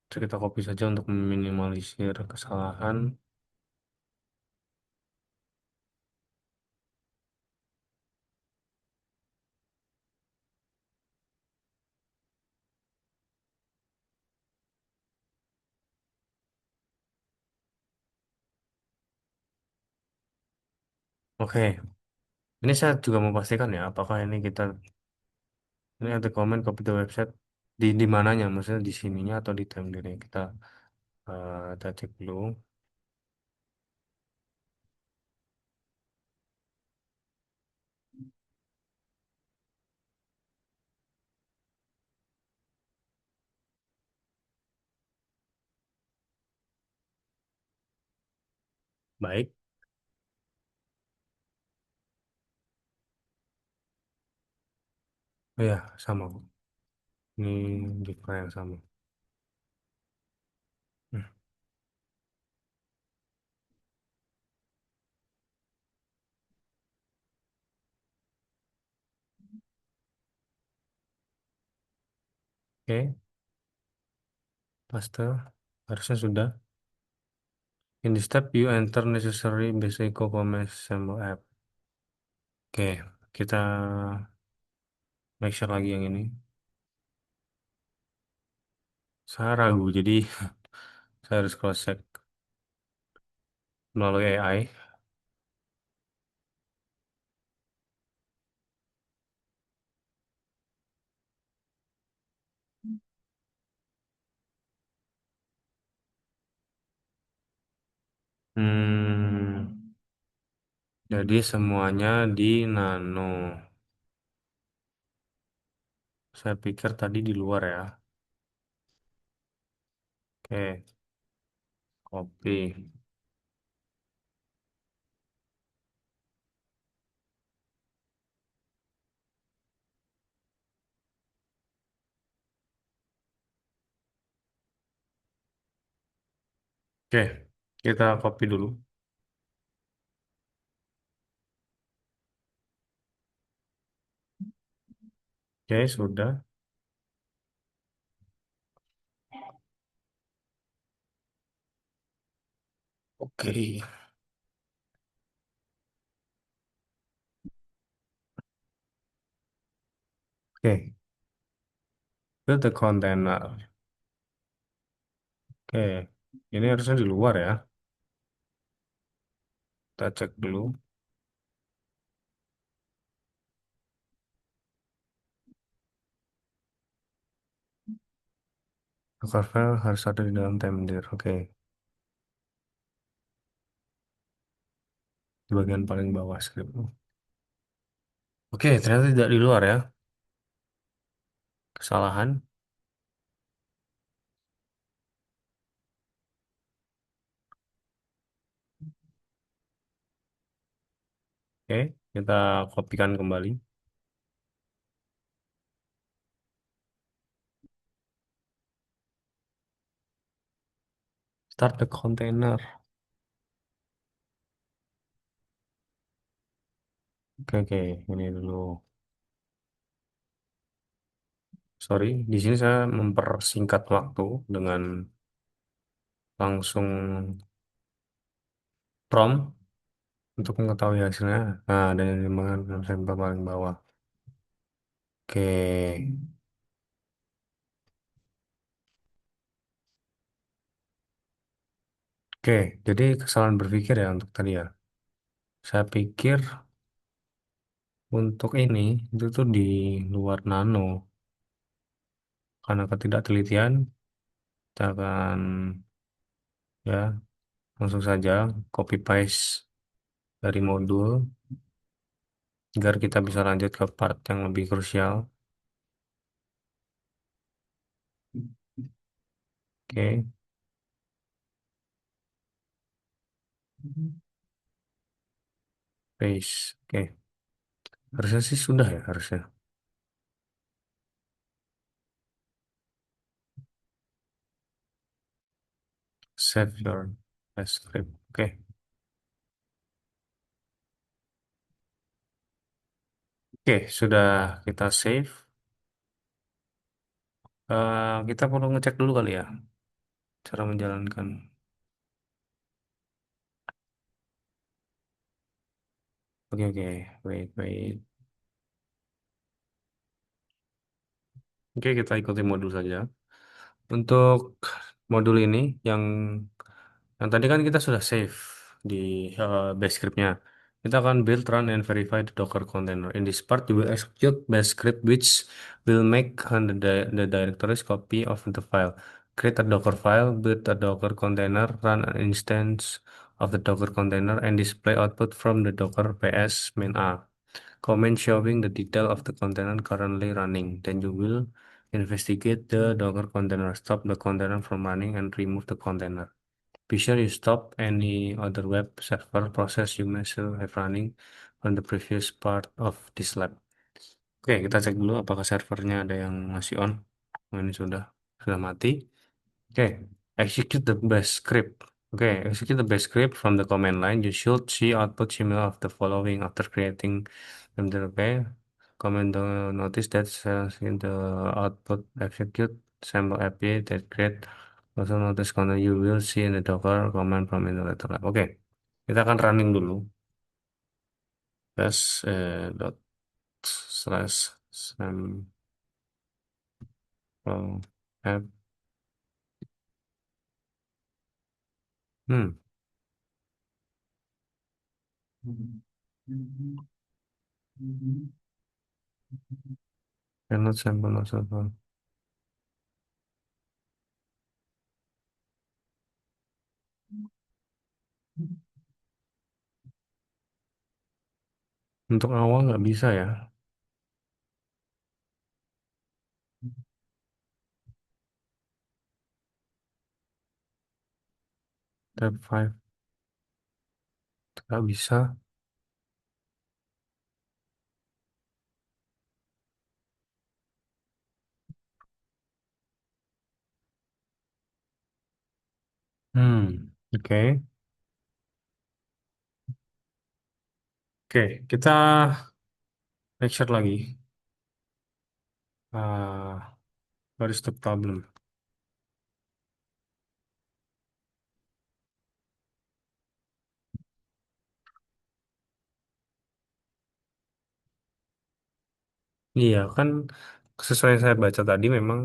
Jadi kita copy saja untuk meminimalisir kesalahan. Oke, ini saya juga mau pastikan ya, apakah ini kita ini ada komen copy the website di mananya, maksudnya di sininya atau di timeline kita cek dulu. Baik, oh ya sama Bu. Ini di file yang sama. Hmm, Oke, paste, harusnya sudah. In this step, you enter necessary basic commerce sample app. Oke, kita make sure lagi yang ini. Saya ragu, jadi saya harus cross check melalui AI. Hmm, jadi semuanya di nano. Saya pikir tadi di luar ya. Oke, copy. Oke, kita copy dulu. Oke, sudah. Oke. Oke, build the container. Oke, ini harusnya di luar ya. Kita cek dulu. Local file harus ada di dalam Temdir. Oke, di bagian paling bawah script. Oke, ternyata tidak di luar ya. Kesalahan. Oke, kita kopikan kembali. Start the container. Oke, oke, ini dulu. Sorry, di sini saya mempersingkat waktu dengan langsung prompt untuk mengetahui hasilnya. Nah, dan yang dikembangkan sampel paling bawah. Oke, oke. Jadi kesalahan berpikir ya untuk tadi ya. Saya pikir untuk ini itu tuh di luar nano karena ketidaktelitian. Kita akan ya langsung saja copy paste dari modul agar kita bisa lanjut ke part yang lebih krusial. Oke, paste. Oke, harusnya sih sudah ya harusnya. Save your script. Oke, oke sudah kita save. Kita perlu ngecek dulu kali ya cara menjalankan. Oke oke, wait wait. Oke kita ikuti modul saja. Untuk modul ini yang yang tadi kan kita sudah save di base scriptnya. Kita akan build, run, and verify the Docker container. In this part, you will execute base script which will make the directories copy of the file. Create a Docker file, build a Docker container, run an instance of the Docker container, and display output from the Docker ps main A. Comment showing the detail of the container currently running. Then you will investigate the Docker container, stop the container from running, and remove the container. Be sure you stop any other web server process you may still have running on the previous part of this lab. Oke, kita cek dulu apakah servernya ada yang masih on. Oh, ini sudah mati. Oke, execute the bash script. Oke, execute the bash script from the command line. You should see output similar of the following after creating them. Okay, comment notice that cells in the output execute sample API that create also notice content you will see in the Docker command from in the later lab. Oke, kita akan running dulu. Bash dot slash sample app. Hmm. Cannot sample not sample. Untuk awal nggak bisa ya. Tab 5 nggak bisa. Oke. Oke, kita make sure lagi. What is the problem? Iya kan sesuai yang saya baca tadi memang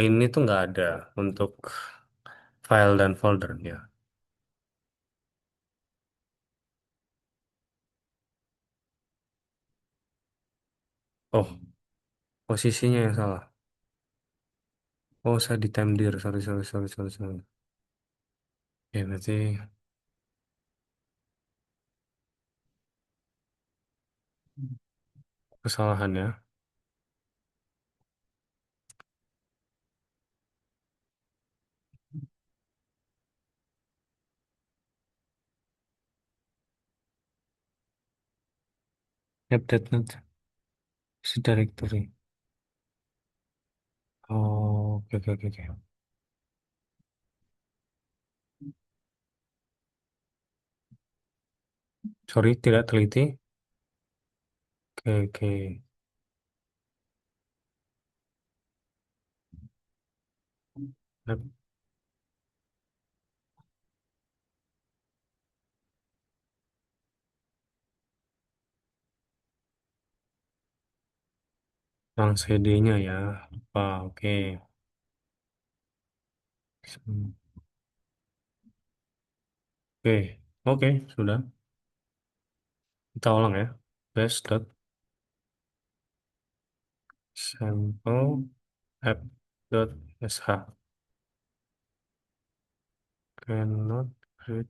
ini tuh nggak ada untuk file dan foldernya. Oh, posisinya yang salah. Oh, saya di time dir. Sorry, sorry, sorry, sorry, sorry. Ya, berarti kesalahan ya. Update not si directory. Oh, oke, oke, oke, oke. Sorry, tidak teliti. Oke, oke. App yang CD-nya ya. Lupa, oke. Oke, oke, sudah. Kita ulang ya. Best dot sample app dot sh cannot read.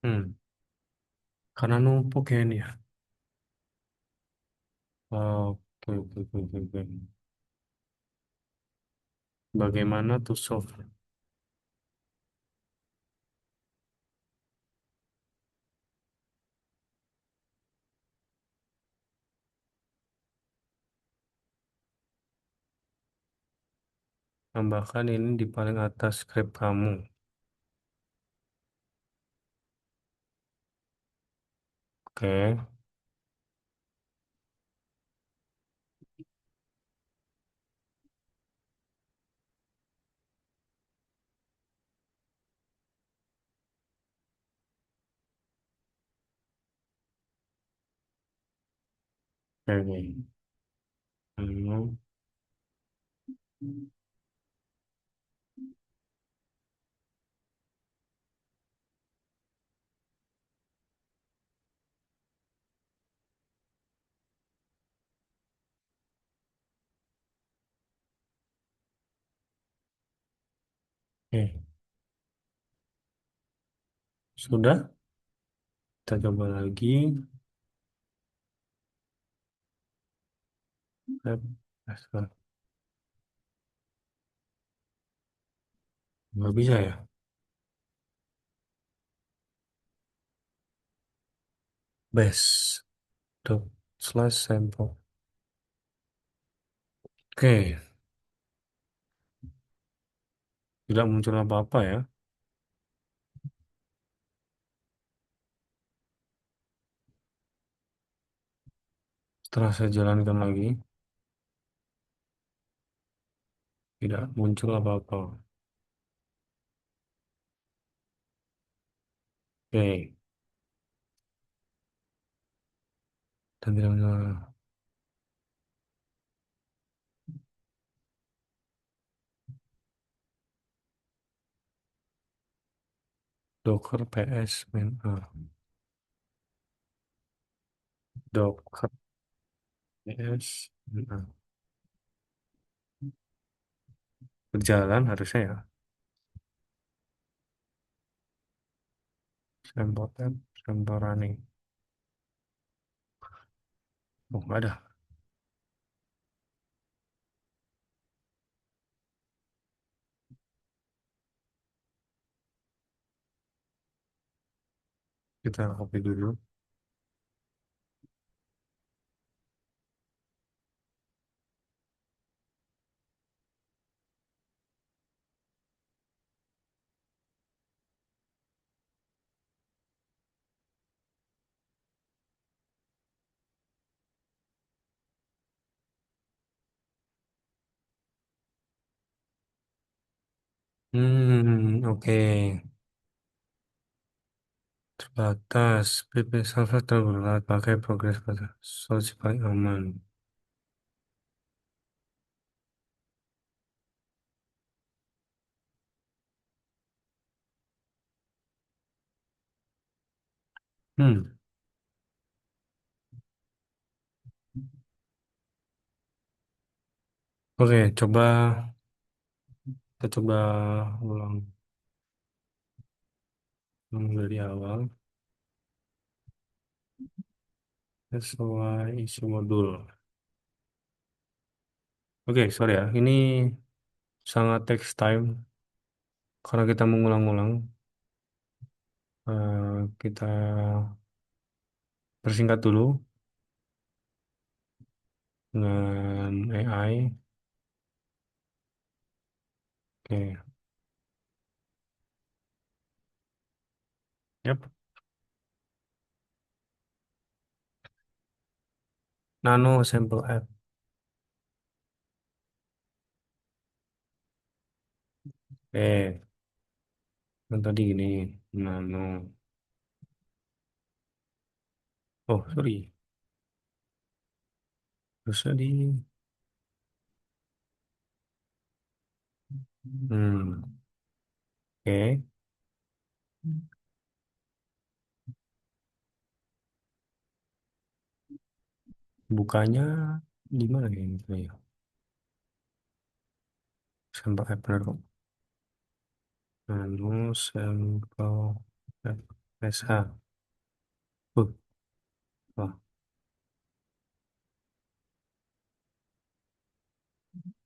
Hmm, karena numpuk ya ini ya. Oke, oke, oke, oke, oke. Bagaimana to solve? Tambahkan ini di paling atas script kamu. Oke, oke. Hmm, oke, sudah. Kita coba lagi. App, nggak bisa ya. Best dot slash sample. Oke, tidak muncul apa-apa ya. Setelah saya jalankan lagi, tidak muncul apa-apa. Oke, dan tidak muncul Docker PS main A. Docker PS main A. Berjalan harusnya ya. Sample tab, sample running. Oh, nggak ada. Kita copy dulu. Oke. Terbatas. PP server tergugat pakai progres pada source paling aman. Hmm. Oke, kita coba ulang, dari awal. Sesuai isi modul. Oke, sorry ya. Ini sangat takes time karena kita mengulang-ulang. Kita persingkat dulu dengan AI. Oke, yap. Nano sample app. Yang tadi gini. Nano. Oh, sorry. Terus tadi. Oke. Bukanya di mana ya ini? Ya? Sampel app bener kok. Nano sampel app SH. Wah,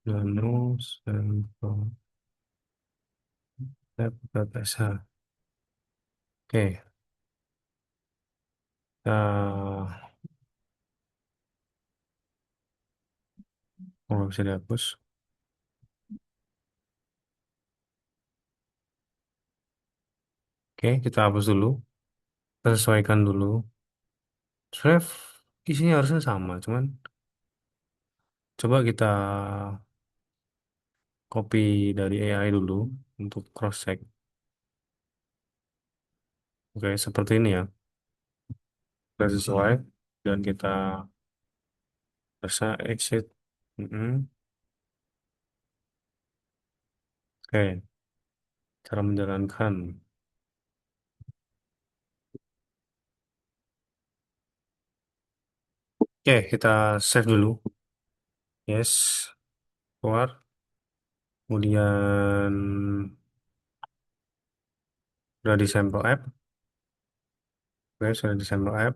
Nano sampel app SH. Oke. Nah, kalau bisa dihapus. Oke, kita hapus dulu. Kita sesuaikan dulu. Sebenarnya isinya harusnya sama, cuman coba kita copy dari AI dulu untuk cross check. Oke, seperti ini ya. Kita sesuai dan kita bisa exit. Mm-mm. Oke, cara menjalankan. Oke, kita save dulu. Yes, keluar. Kemudian sudah di sampel app. Oke, sudah di sampel app.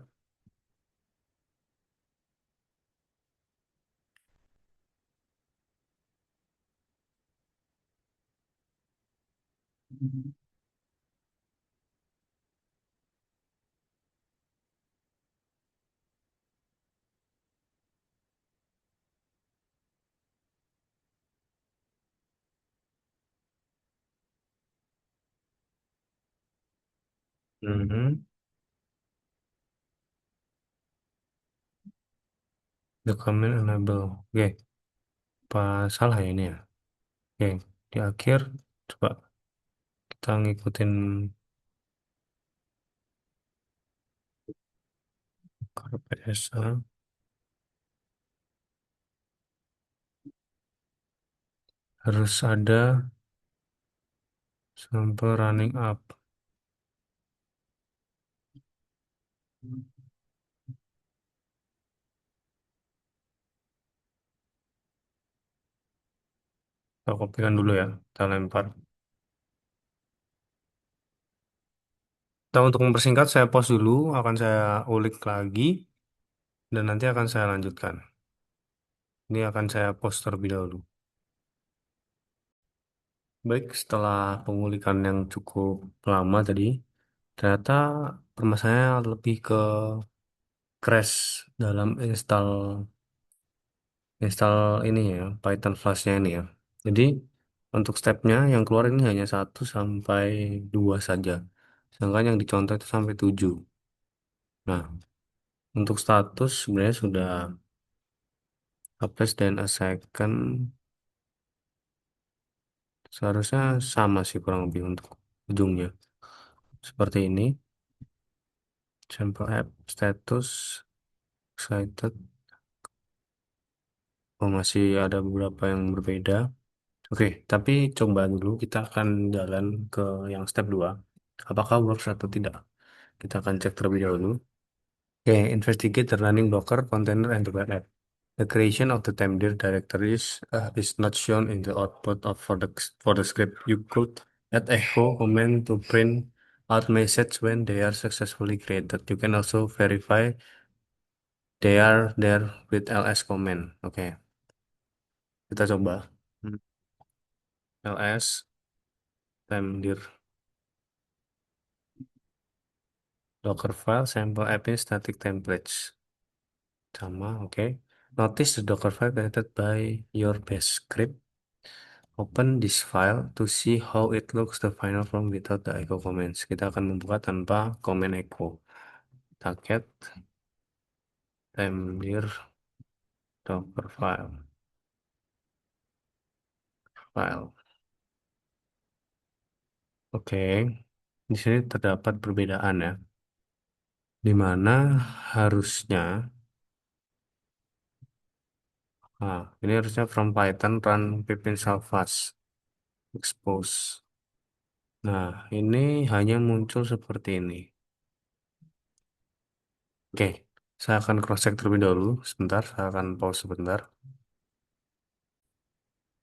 Mhm. The comment enable. Oke, apa salah ya ini ya? Oke, di akhir coba kita ngikutin KPSA. Harus ada sampai running up. Kita kopikan dulu ya, kita lempar. Nah, untuk mempersingkat, saya pause dulu, akan saya ulik lagi, dan nanti akan saya lanjutkan. Ini akan saya pause terlebih dahulu. Baik, setelah pengulikan yang cukup lama tadi, ternyata permasalahannya lebih ke crash dalam install ini ya, Python Flash-nya ini ya. Jadi, untuk stepnya yang keluar ini hanya 1 sampai 2 saja. Sedangkan yang dicontoh itu sampai 7. Nah, untuk status sebenarnya sudah update dan a second seharusnya sama sih kurang lebih untuk ujungnya. Seperti ini, sample app, status, excited, oh masih ada beberapa yang berbeda. Oke, tapi coba dulu kita akan jalan ke yang step 2. Apakah works atau tidak? Kita akan cek terlebih dahulu. Okay, investigate the running Docker container and the web app. The creation of the temdir directories is not shown in the output of for the script. You could add echo command to print out message when they are successfully created. You can also verify they are there with ls command. Oke, kita coba. Hmm. ls temdir Docker file sample app in static templates. Sama, oke. Notice the Docker file created by your base script. Open this file to see how it looks the final form without the echo comments. Kita akan membuka tanpa komen echo. Target, temdir. Docker file, file. Oke, di sini terdapat perbedaan ya, di mana harusnya, ini harusnya from Python run pipin salvage expose. Nah, ini hanya muncul seperti ini. Oke, saya akan cross check terlebih dahulu. Sebentar, saya akan pause sebentar.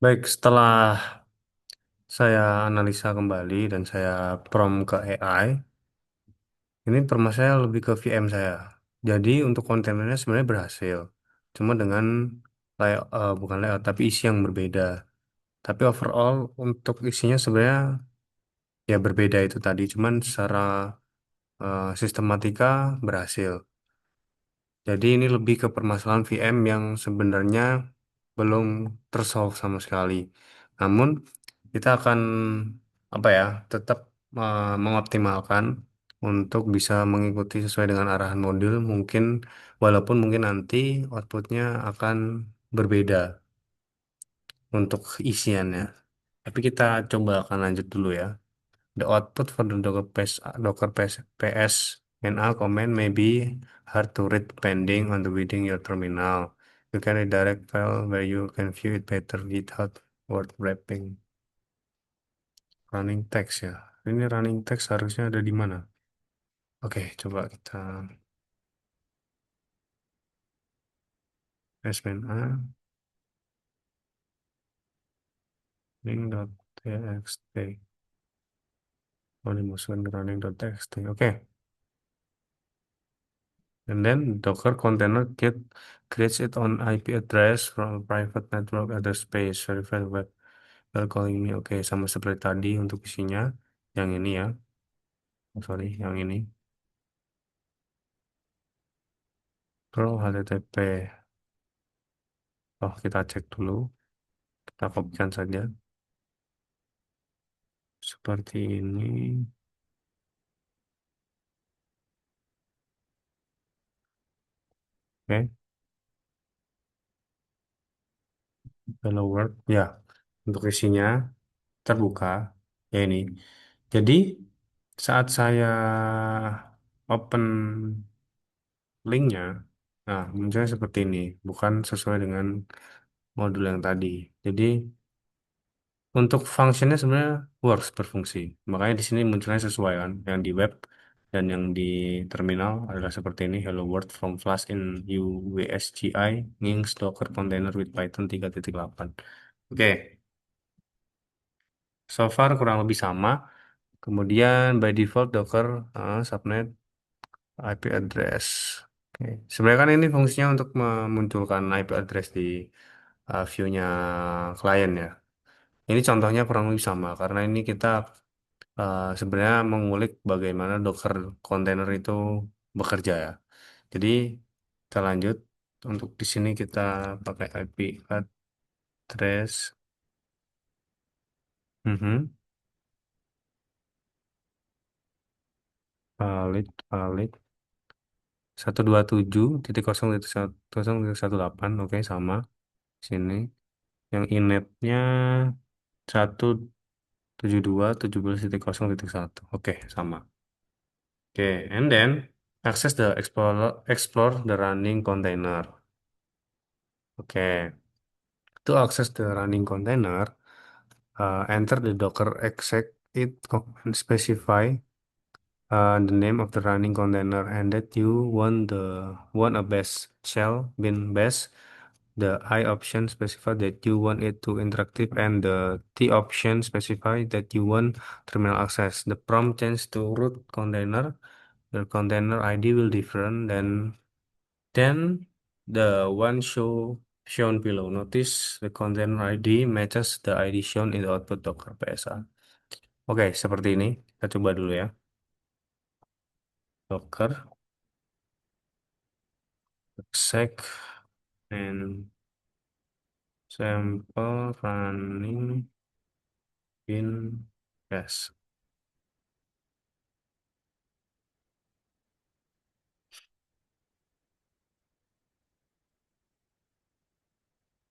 Baik, setelah saya analisa kembali dan saya prompt ke AI, ini permasalahan lebih ke VM saya. Jadi untuk kontainernya sebenarnya berhasil. Cuma dengan bukan layout, tapi isi yang berbeda. Tapi overall untuk isinya sebenarnya ya berbeda itu tadi. Cuman secara sistematika berhasil. Jadi ini lebih ke permasalahan VM yang sebenarnya belum tersolve sama sekali. Namun kita akan apa ya tetap mengoptimalkan untuk bisa mengikuti sesuai dengan arahan modul mungkin walaupun mungkin nanti outputnya akan berbeda untuk isiannya. Tapi kita coba akan lanjut dulu ya. The output for the Docker PS NA command may be hard to read depending on the within your terminal. You can redirect file where you can view it better without word wrapping. Running text ya. Ini running text harusnya ada di mana? Oke, coba kita SNA link.txt. Oh, dimasukkan ke running.txt. Oke. And then Docker container creates its own IP address from a private network address space verified web while calling me. Oke, sama seperti tadi untuk isinya. Yang ini ya. Oh, sorry, yang ini. Pro HTTP. Oh, kita cek dulu. Kita kopikan saja. Seperti ini. Oke, hello world. Ya, untuk isinya terbuka. Ya ini. Jadi, saat saya open linknya, nah munculnya seperti ini, bukan sesuai dengan modul yang tadi. Jadi untuk fungsinya sebenarnya works berfungsi. Makanya di sini munculnya sesuai kan, yang di web dan yang di terminal adalah seperti ini. Hello World from Flash in UWSGI Nginx Docker Container with Python 3.8. Oke, so far kurang lebih sama. Kemudian by default Docker subnet IP address. Oke. Sebenarnya kan ini fungsinya untuk memunculkan IP address di view-nya klien ya. Ini contohnya kurang lebih sama karena ini kita sebenarnya mengulik bagaimana Docker container itu bekerja ya. Jadi kita lanjut. Untuk di sini kita pakai IP address. Mhm. Valid, valid. 127.0.1.18. Oke, sama. Sini. Yang inetnya 172.17.0.1. Oke, sama. Oke, and then access the explore the running container. Oke, to access the running container, enter the Docker exec it and specify the name of the running container and that you want a bash shell bin bash. The I option specify that you want it to interactive and the T option specify that you want terminal access. The prompt change to root container. The container ID will different than the one shown below. Notice the container ID matches the ID shown in the output Docker PSA. Oke, seperti ini. Kita coba dulu ya. Docker exec and sample running in bash.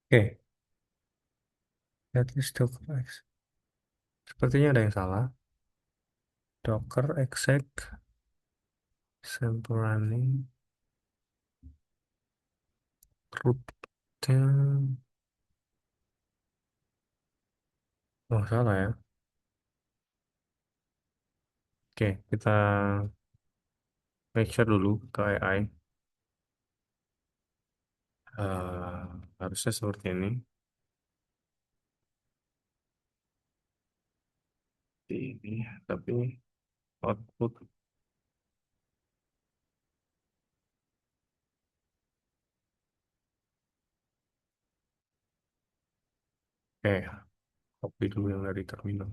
Oke, at least Docker X. Sepertinya ada yang salah. Docker exec sample running rootnya. Oh, salah ya. Oke, kita make sure dulu ke AI. Eh, harusnya seperti ini. Ini, tapi output. Oke, copy dulu yang dari terminal.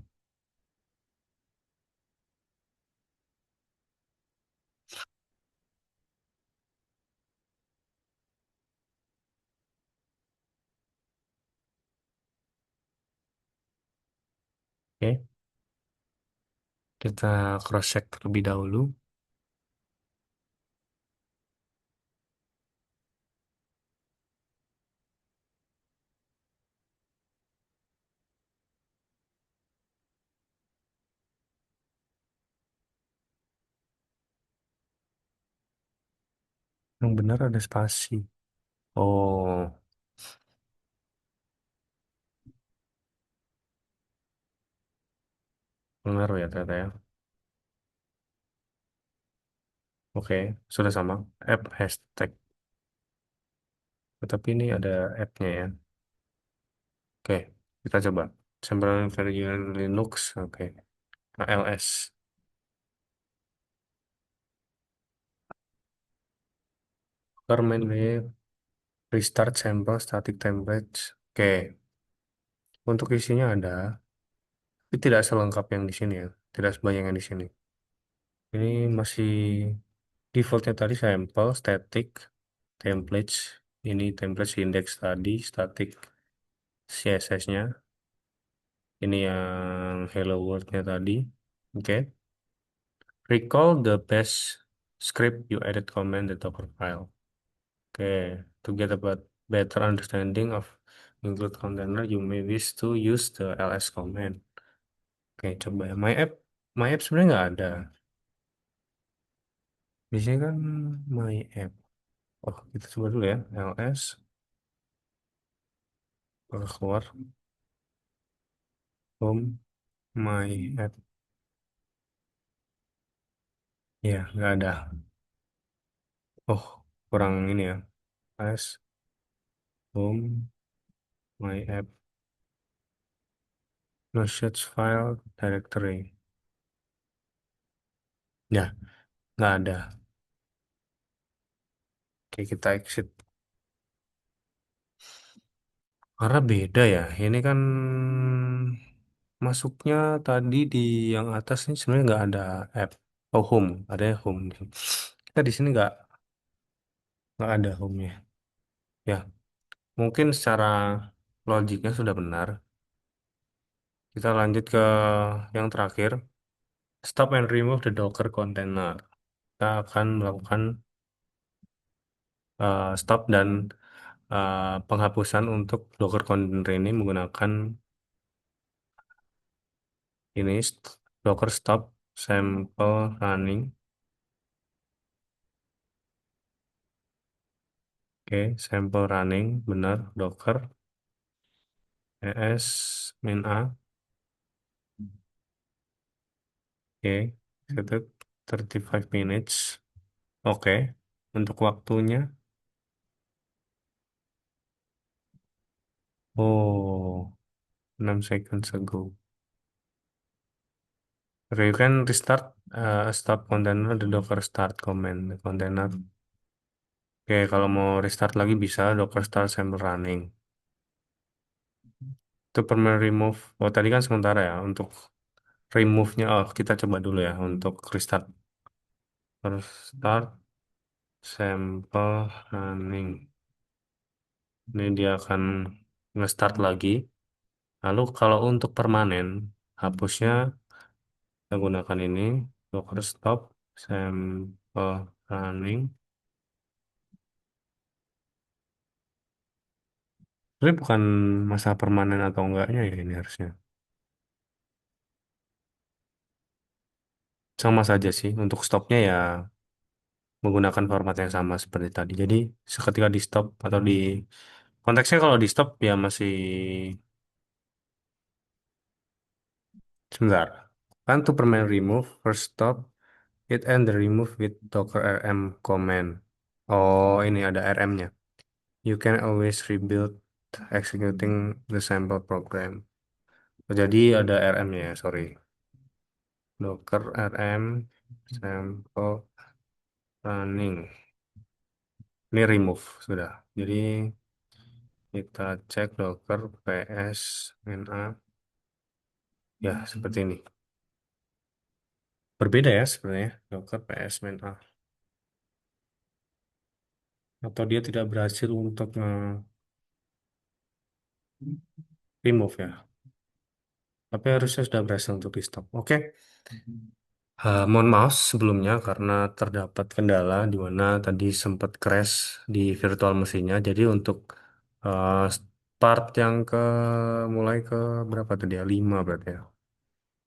Oke, kita cross check terlebih dahulu. Yang benar ada spasi. Oh, pengaruh ya ternyata ya. Oke, sudah sama. App hashtag. Tetapi ini ada app-nya ya. Oke, kita coba. Sambil version Linux. Oke, ALS. Permainnya restart sample static templates. Oke, untuk isinya ada, tapi tidak selengkap yang di sini ya. Tidak sebanyak yang di sini. Ini masih defaultnya tadi sampel, static, templates. Ini templates index tadi, static CSS-nya. Ini yang hello world-nya tadi. Oke. Recall the best script you added comment the Docker file. Oke. To get a better understanding of include container, you may wish to use the ls command. Oke, coba ya. My app sebenarnya nggak ada. Biasanya kan my app. Oh, kita coba dulu ya. Ls, kalau keluar, home, my app. Ya, nggak ada. Oh, kurang ini ya. Ls, home, my app, no search file, directory. Ya, nggak ada. Oke, kita exit. Karena beda ya. Ini kan masuknya tadi di yang atas ini sebenarnya nggak ada app. Oh, home. Ada ya home. Kita di sini nggak ada home-nya. Ya, mungkin secara logiknya sudah benar. Kita lanjut ke yang terakhir. Stop and remove the Docker container. Kita akan melakukan stop dan penghapusan untuk Docker container ini menggunakan ini Docker stop sample running. Oke, sample running benar Docker es min a. Oke, set it 35 minutes. Oke, untuk waktunya. Oh, 6 seconds ago. Okay, you can restart stop container the Docker start command the container. Oke, kalau mau restart lagi bisa Docker start sample running. Itu permanent remove. Oh, tadi kan sementara ya. Untuk remove-nya, oh kita coba dulu ya untuk restart. Terus start sample running. Ini dia akan nge-start lagi. Lalu kalau untuk permanen, hapusnya kita gunakan ini, docker stop sample running. Tapi bukan masa permanen atau enggaknya ya ini harusnya. Sama saja sih. Untuk stopnya ya menggunakan format yang sama seperti tadi. Jadi seketika di stop atau di konteksnya kalau di stop ya masih sebentar. Kan to permanent remove first stop it and the remove with docker rm command. Oh ini ada rm-nya. You can always rebuild executing the sample program. Oh, jadi ada rm-nya ya, sorry. Docker rm sample running. Ini remove sudah. Jadi kita cek docker ps na. Ya, seperti ini. Berbeda ya sebenarnya docker ps na. Atau dia tidak berhasil untuk remove ya. Tapi harusnya sudah berhasil untuk di stop. Oke. Mohon maaf sebelumnya karena terdapat kendala di mana tadi sempat crash di virtual mesinnya. Jadi untuk eh, part yang mulai ke berapa tadi ya? 5 berarti ya.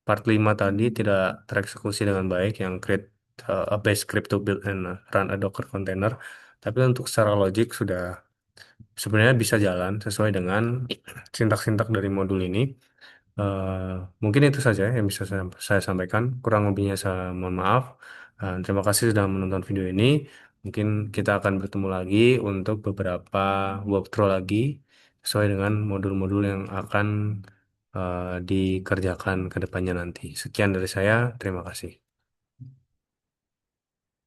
Part 5 tadi tidak tereksekusi dengan baik yang create a base script to build and run a Docker container. Tapi untuk secara logik sudah sebenarnya bisa jalan sesuai dengan sintak-sintak dari modul ini. Eh, Mungkin itu saja yang bisa saya sampaikan. Kurang lebihnya saya mohon maaf. Terima kasih sudah menonton video ini. Mungkin kita akan bertemu lagi untuk beberapa walkthrough lagi sesuai dengan modul-modul yang akan dikerjakan ke depannya nanti. Sekian dari saya. Terima kasih.